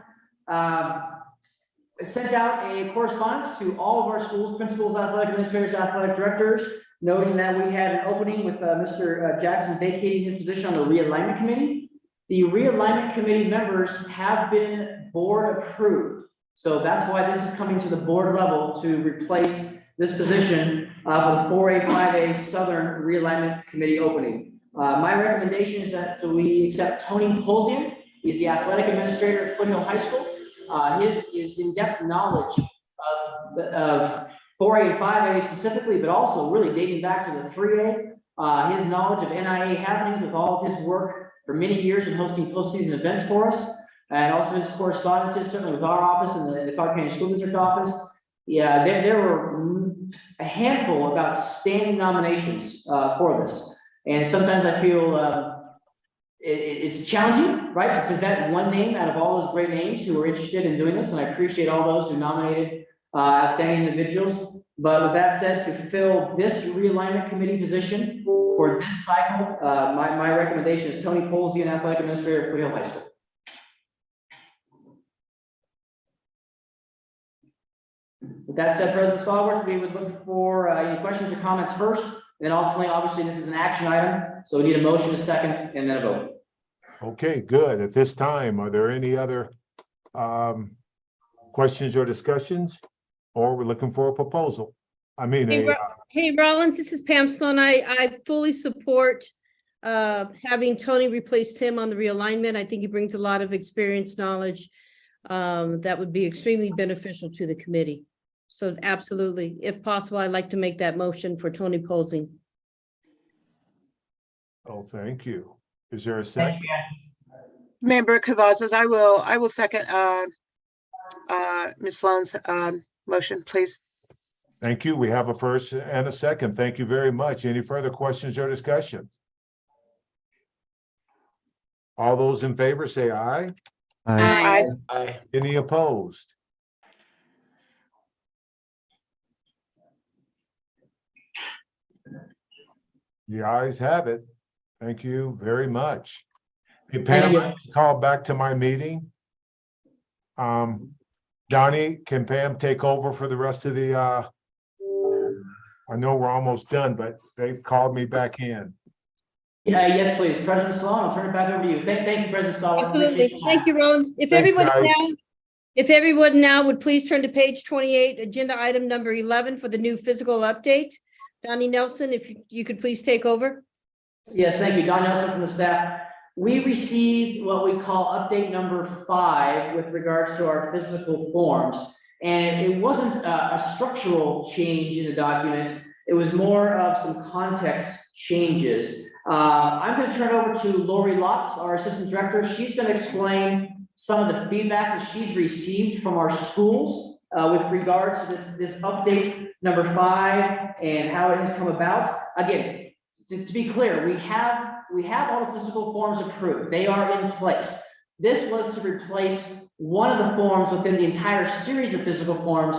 I sent out a correspondence to all of our schools, principals, athletic administrators, athletic directors, noting that we had an opening with Mr. Jackson vacating his position on the realignment committee. The realignment committee members have been board approved. So that's why this is coming to the board level to replace this position for the 4A, 5A Southern realignment committee opening. My recommendation is that we accept Tony Polzian. He's the athletic administrator at Foothill High School. His in-depth knowledge of 4A and 5A specifically, but also really dating back to the 3A, his knowledge of NIAA happenings with all of his work for many years in hosting postseason events for us, and also his correspondences, certainly with our office and the Clark County School District office. Yeah, there were a handful of outstanding nominations for this. And sometimes I feel it's challenging, right, to vet one name out of all those great names who are interested in doing this. And I appreciate all those who nominated outstanding individuals. But with that said, to fill this realignment committee position for this cycle, my recommendation is Tony Polzian, athletic administrator at Foothill High School. With that said, President Stallworth, we would look for any questions or comments first, and then ultimately, obviously, this is an action item, so we need a motion, a second, and then a vote. Okay, good. At this time, are there any other questions or discussions? Or we're looking for a proposal? I mean, Hey, Rollins, this is Pam Sloan. I fully support having Tony replace Tim on the realignment. I think he brings a lot of experience, knowledge that would be extremely beneficial to the committee. So absolutely, if possible, I'd like to make that motion for Tony Polzian. oh, thank you. Is there a second? Member Cavazos, I will second Ms. Sloan's motion, please. Thank you. We have a first and a second. Thank you very much. Any further questions or discussions? All those in favor say aye. Aye. Aye. Any opposed? The ayes have it. Thank you very much. Hey, Pam, call back to my meeting. Donnie, can Pam take over for the rest of the I know we're almost done, but they've called me back in. Yes, please. President Sloan, I'll turn it back over to you. Thank you, President Sloan. Absolutely. Thank you, Rollins. If Thanks, everybody guys. now, if everyone now would please turn to page 28, agenda item number 11 for the new physical update. Donnie Nelson, if you could please take over. Yes, thank you. Don Nelson from the staff. We received what we call update number 5 with regards to our physical forms. And it wasn't a structural change in the document. It was more of some context changes. I'm going to turn it over to Lori Lotz, our assistant director. She's going to explain some of the feedback that she's received from our schools with regards to this update number 5 and how it has come about. Again, to be clear, we have all the physical forms approved. They are in place. This was to replace one of the forms within the entire series of physical forms.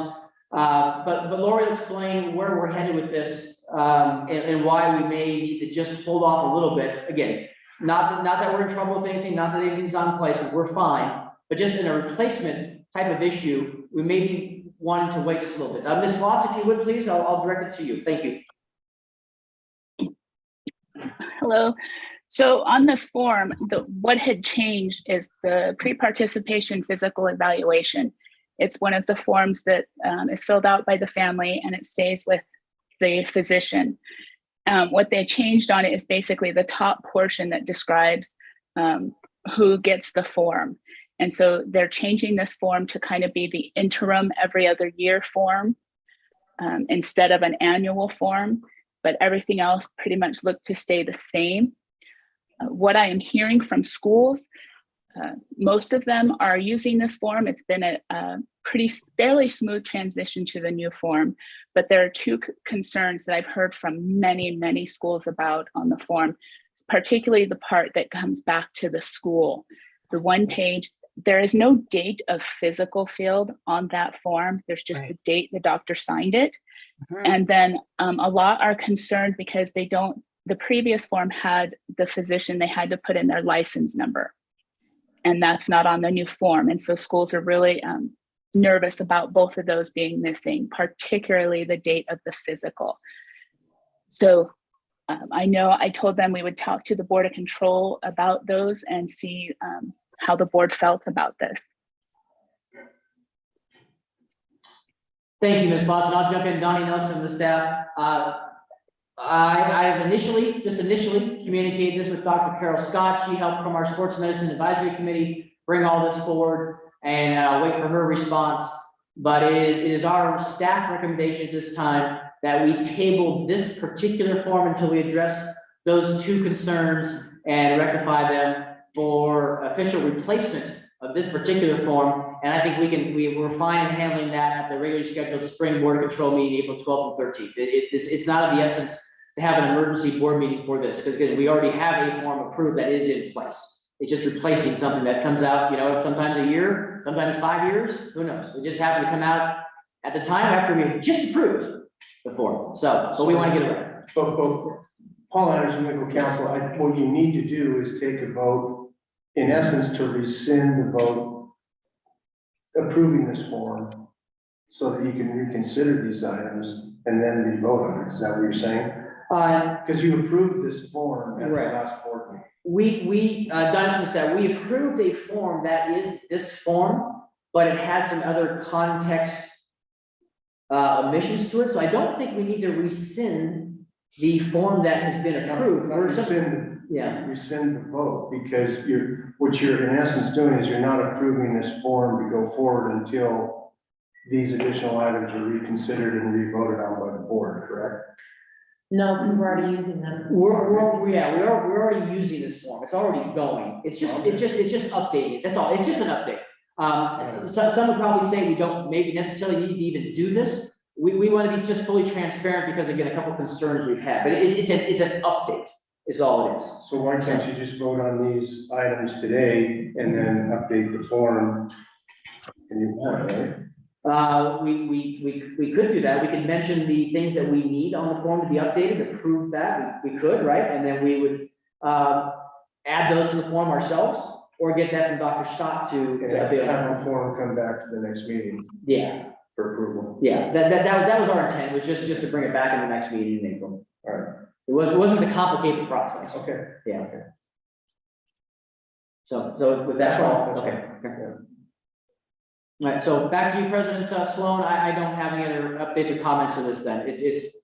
But Lori will explain where we're headed with this and why we may need to just hold off a little bit. Again, not that we're in trouble with anything, not that anything's not in place, we're fine. But just in a replacement type of issue, we may be wanting to wait just a little bit. Ms. Lotz, if you would please, I'll direct it to you. Thank you. Hello. So on this form, what had changed is the pre-participation physical evaluation. It's one of the forms that is filled out by the family and it stays with the physician. What they changed on it is basically the top portion that describes who gets the form. And so they're changing this form to kind of be the interim every other year form instead of an annual form, but everything else pretty much looked to stay the same. What I am hearing from schools, most of them are using this form. It's been a fairly smooth transition to the new form, but there are two concerns that I've heard from many schools about on the form, particularly the part that comes back to the school. The one page, there is no date of physical field on that form. There's just the date the doctor signed it. And then a lot are concerned because the previous form had the physician, they had to put in their license number. And that's not on the new form. And so schools are really nervous about both of those being missing, particularly the date of the physical. So I know I told them we would talk to the Board of Control about those and see how the board felt about this. Thank you, Ms. Lotz, and I'll jump in. Donnie Nelson from the staff. I have initially communicated this with Dr. Carol Scott. She helped from our Sports Medicine Advisory Committee bring all this forward, and I'll wait for her response. But it is our staff recommendation at this time that we table this particular form until we address those two concerns and rectify them for official replacement of this particular form. And I think we're fine in handling that at the regularly scheduled spring Board of Control meeting, April 12th and 13th. It's not of the essence to have an emergency board meeting for this, because again, we already have a form approved that is in place. It's just replacing something that comes out, sometimes a year, sometimes 5 years, who knows? It just happened to come out at the time after we had just approved the form. But we want to get it right. But Paul Anderson, legal counsel, what you need to do is take a vote, in essence, to rescind the vote approving this form so that you can reconsider these items and then re-vote on it. Is that what you're saying? Because you approved this form at the last board meeting. Donaldson said, we approved a form that is this form, but it had some other context omissions to it. So I don't think we need to rescind the form that has been approved. Rescind the vote, because what you're in essence doing is you're not approving this form to go forward until these additional items are reconsidered and re-voted on by the board, correct? No, because we're already using them. We're already using this form. It's already going. It's just updating. That's all. It's just an update. Some would probably say we don't maybe necessarily need to even do this. We want to be just fully transparent because again, a couple concerns we've had, but it's an update is all it is. So why can't you just vote on these items today and then update the form and you want it, right? We could do that. We could mention the things that we need on the form to be updated, approve that. We could, right? And then we would add those to the form ourselves or get that from Dr. Scott to have the form come back to the next meeting. Yeah. for approval. Yeah, that was our intent, was just to bring it back in the next meeting in April. All right, It wasn't to complicate the process. okay. Yeah. So with that, That's all. okay. All right, so back to you, President Sloan. I don't have any other updates or comments to this then. It's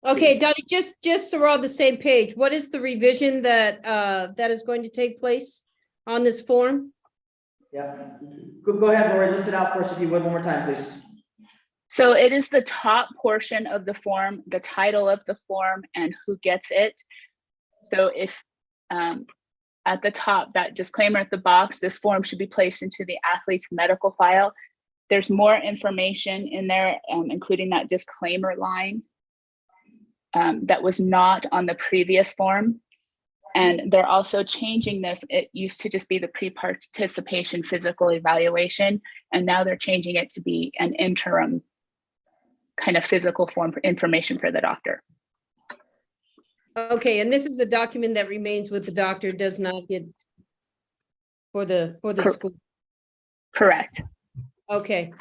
Okay, Donnie, just so we're on the same page, what is the revision that is going to take place on this form? yeah. Go ahead, Lori, list it out for us if you would one more time, please. So it is the top portion of the form, the title of the form, and who gets it. So if at the top, that disclaimer at the box, this form should be placed into the athlete's medical file. There's more information in there, including that disclaimer line that was not on the previous form. And they're also changing this. It used to just be the pre-participation physical evaluation, and now they're changing it to be an interim kind of physical form information for the doctor. Okay, and this is the document that remains with the doctor, does not get for the school. Correct. Okay.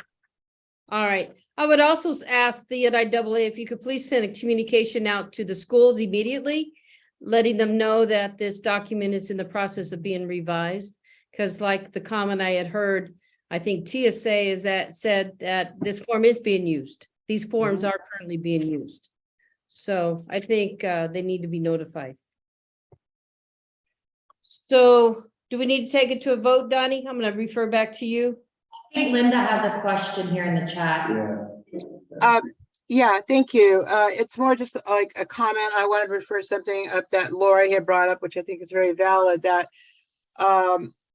All right. I would also ask the NIAA if you could please send a communication out to the schools immediately, letting them know that this document is in the process of being revised. Because like the comment I had heard, I think TSA said that this form is being used. These forms are currently being used. So I think they need to be notified. So do we need to take it to a vote, Donnie? I'm going to refer back to you. I think Linda has a question here in the chat. Yeah, thank you. It's more just like a comment. I wanted to refer something up that Lori had brought up, which I think is very valid, that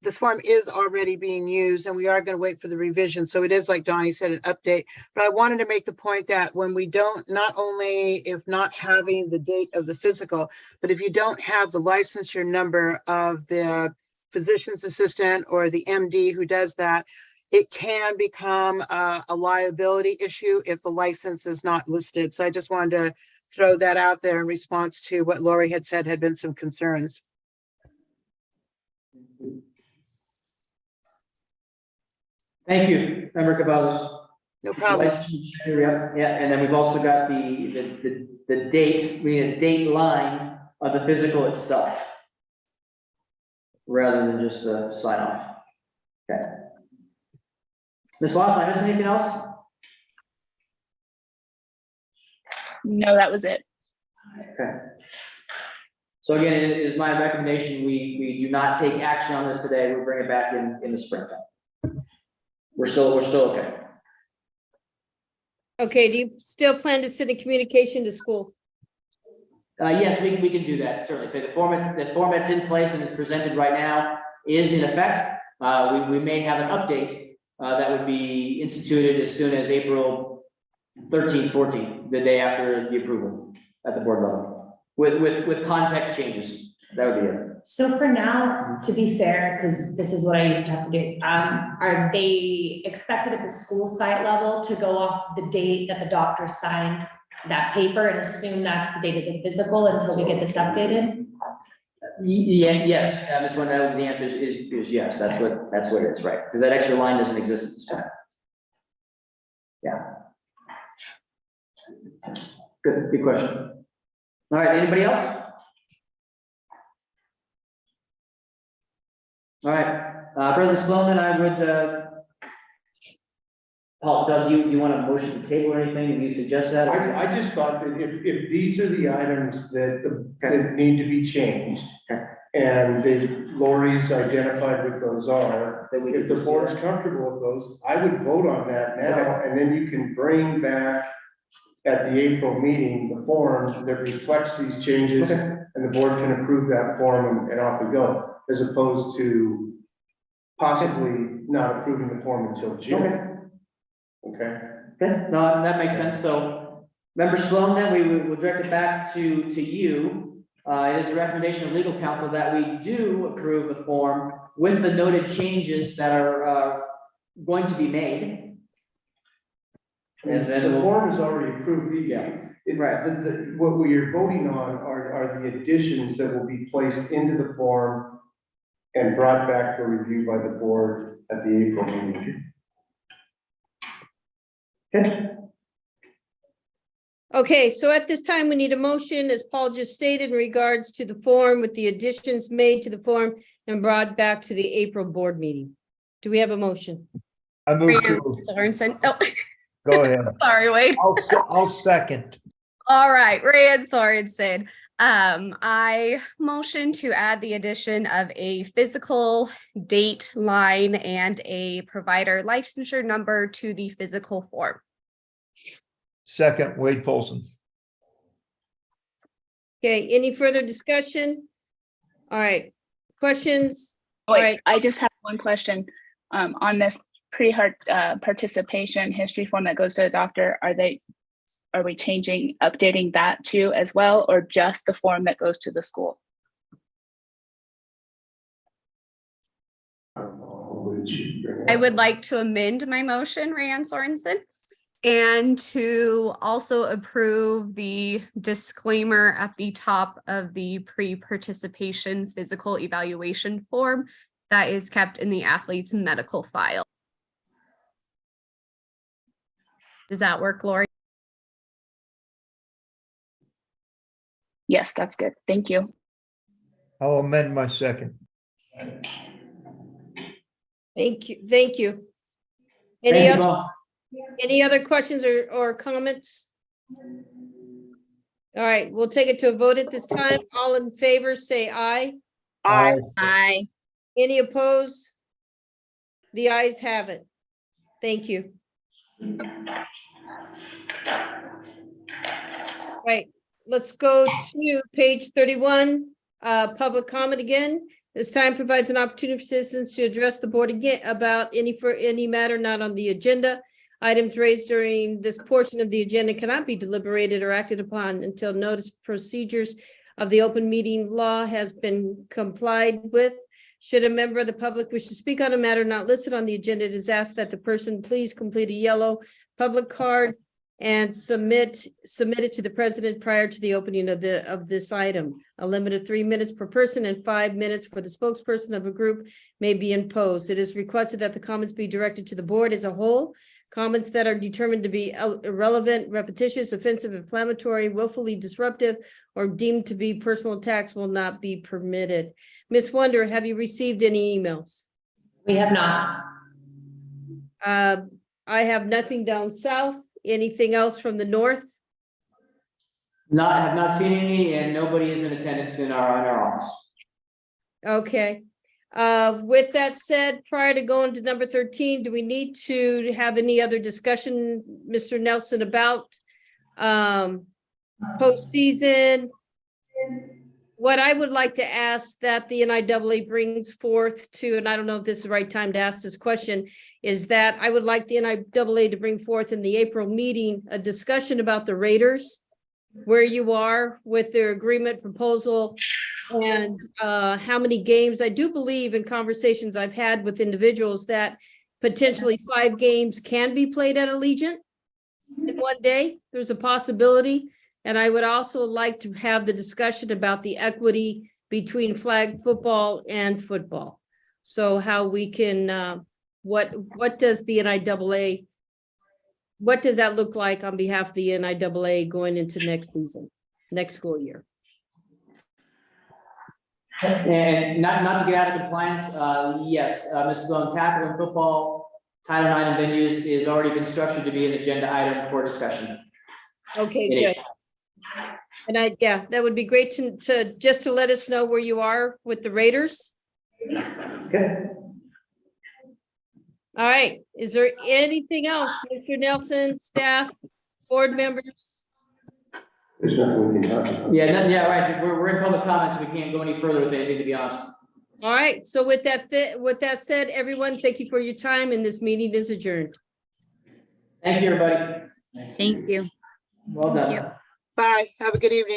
this form is already being used and we are going to wait for the revision. So it is, like Donnie said, an update. But I wanted to make the point that when we don't, not only if not having the date of the physical, but if you don't have the licensure number of the physician's assistant or the MD who does that, it can become a liability issue if the license is not listed. So I just wanted to throw that out there in response to what Lori had said had been some concerns. Thank you, Member Caballos. No problem. Yeah, and then we've also got the date, we need a date line of the physical itself, rather than just a sign off. Okay. Ms. Lawson, I missed anything else? No, that was it. Okay. So again, it is my recommendation, we do not take action on this today, we bring it back in the springtime. We're still okay. Okay, do you still plan to send a communication to schools? Yes, we can do that, certainly. So the format's in place and is presented right now is in effect. We may have an update that would be instituted as soon as April 13th, 14th, the day after the approval at the board level, with context changes. That would be it. So for now, to be fair, because this is what I used to have to do, are they expected at the school site level to go off the date that the doctor signed that paper and assume that's the date of the physical until we get this updated? Yeah, yes, Ms. Wendell, the answer is yes, that's what it is, right? Because that extra line doesn't exist at this time. Yeah. Good question. All right, anybody else? All right, Brother Sloan, then I would, Paul, Doug, do you want a motion to table or anything? Do you suggest that? I just thought that if these are the items that need to be changed, and Lori's identified what those are, if the board's comfortable with those, I would vote on that now, and then you can bring back at the April meeting, the form that reflects these changes, and the board can approve that form and off we go, as opposed to possibly not approving the form until June. Okay. Okay, no, that makes sense. So, Member Sloan, then we will direct it back to you. It is a recommendation of legal counsel that we do approve the form with the noted changes that are going to be made. And then the form is already approved. Yeah. Right. What we are voting on are the additions that will be placed into the form and brought back for review by the board at the April meeting. Okay. Okay, so at this time, we need a motion, as Paul just stated, in regards to the form with the additions made to the form and brought back to the April board meeting. Do we have a motion? I move Rand to, Sorensen. Oh, go ahead. sorry, Wade. I'll second. All right, Rand Sorensen. I motion to add the addition of a physical date line and a provider licensure number to the physical form. Second, Wade Polson. Okay, any further discussion? All right, questions? All Wait, right, I just have one question. On this pre-heart participation history form that goes to the doctor, are we changing, updating that too as well, or just the form that goes to the school? I would like to amend my motion, Rand Sorensen, and to also approve the disclaimer at the top of the pre-participation physical evaluation form that is kept in the athlete's medical file. Does that work, Lori? Yes, that's good. Thank you. I'll amend my second. thank you, thank you. Thank Any you other, both. any other questions or comments? All right, we'll take it to a vote at this time. All in favor, say aye. Aye. Aye. Any opposed? The ayes have it. Thank you. Right, let's go to page 31, public comment again. This time provides an opportunity for citizens to address the board again about any matter not on the agenda. Items raised during this portion of the agenda cannot be deliberated or acted upon until notice procedures of the open meeting law has been complied with. Should a member of the public wish to speak on a matter not listed on the agenda, it is asked that the person please complete a yellow public card and submit it to the president prior to the opening of this item. A limit of 3 minutes per person and 5 minutes for the spokesperson of a group may be imposed. It is requested that the comments be directed to the board as a whole. Comments that are determined to be irrelevant, repetitious, offensive, inflammatory, willfully disruptive, or deemed to be personal attacks will not be permitted. Ms. Wonder, have you received any emails? We have not. I have nothing down south. Anything else from the north? Have not seen any, and nobody is in attendance in our office. Okay. With that said, prior to going to number 13, do we need to have any other discussion, Mr. Nelson, about postseason? What I would like to ask that the NIAA brings forth to, and I don't know if this is the right time to ask this question, is that I would like the NIAA to bring forth in the April meeting a discussion about the Raiders, where you are with their agreement proposal, and how many games. I do believe in conversations I've had with individuals that potentially 5 games can be played at Allegiant in one day. There's a possibility. And I would also like to have the discussion about the equity between flag football and football. So how we can, what does the NIAA, what does that look like on behalf of the NIAA going into next season, next school year? And not to get out of compliance, yes, Mrs. Sloan, tackle and football, Title IX and venues is already been structured to be an agenda item for discussion. Okay, It good. And yeah, that would be great to just to let us know where you are with the Raiders. Okay. All right, is there anything else, Mr. Nelson, staff, board members? There's nothing we can talk about. Yeah, right. We're in public comments. We can't go any further with anything, to be honest. All right, so with that said, everyone, thank you for your time, and this meeting is adjourned. Thank you, everybody. Thank you. Well done. Bye. Have a good evening.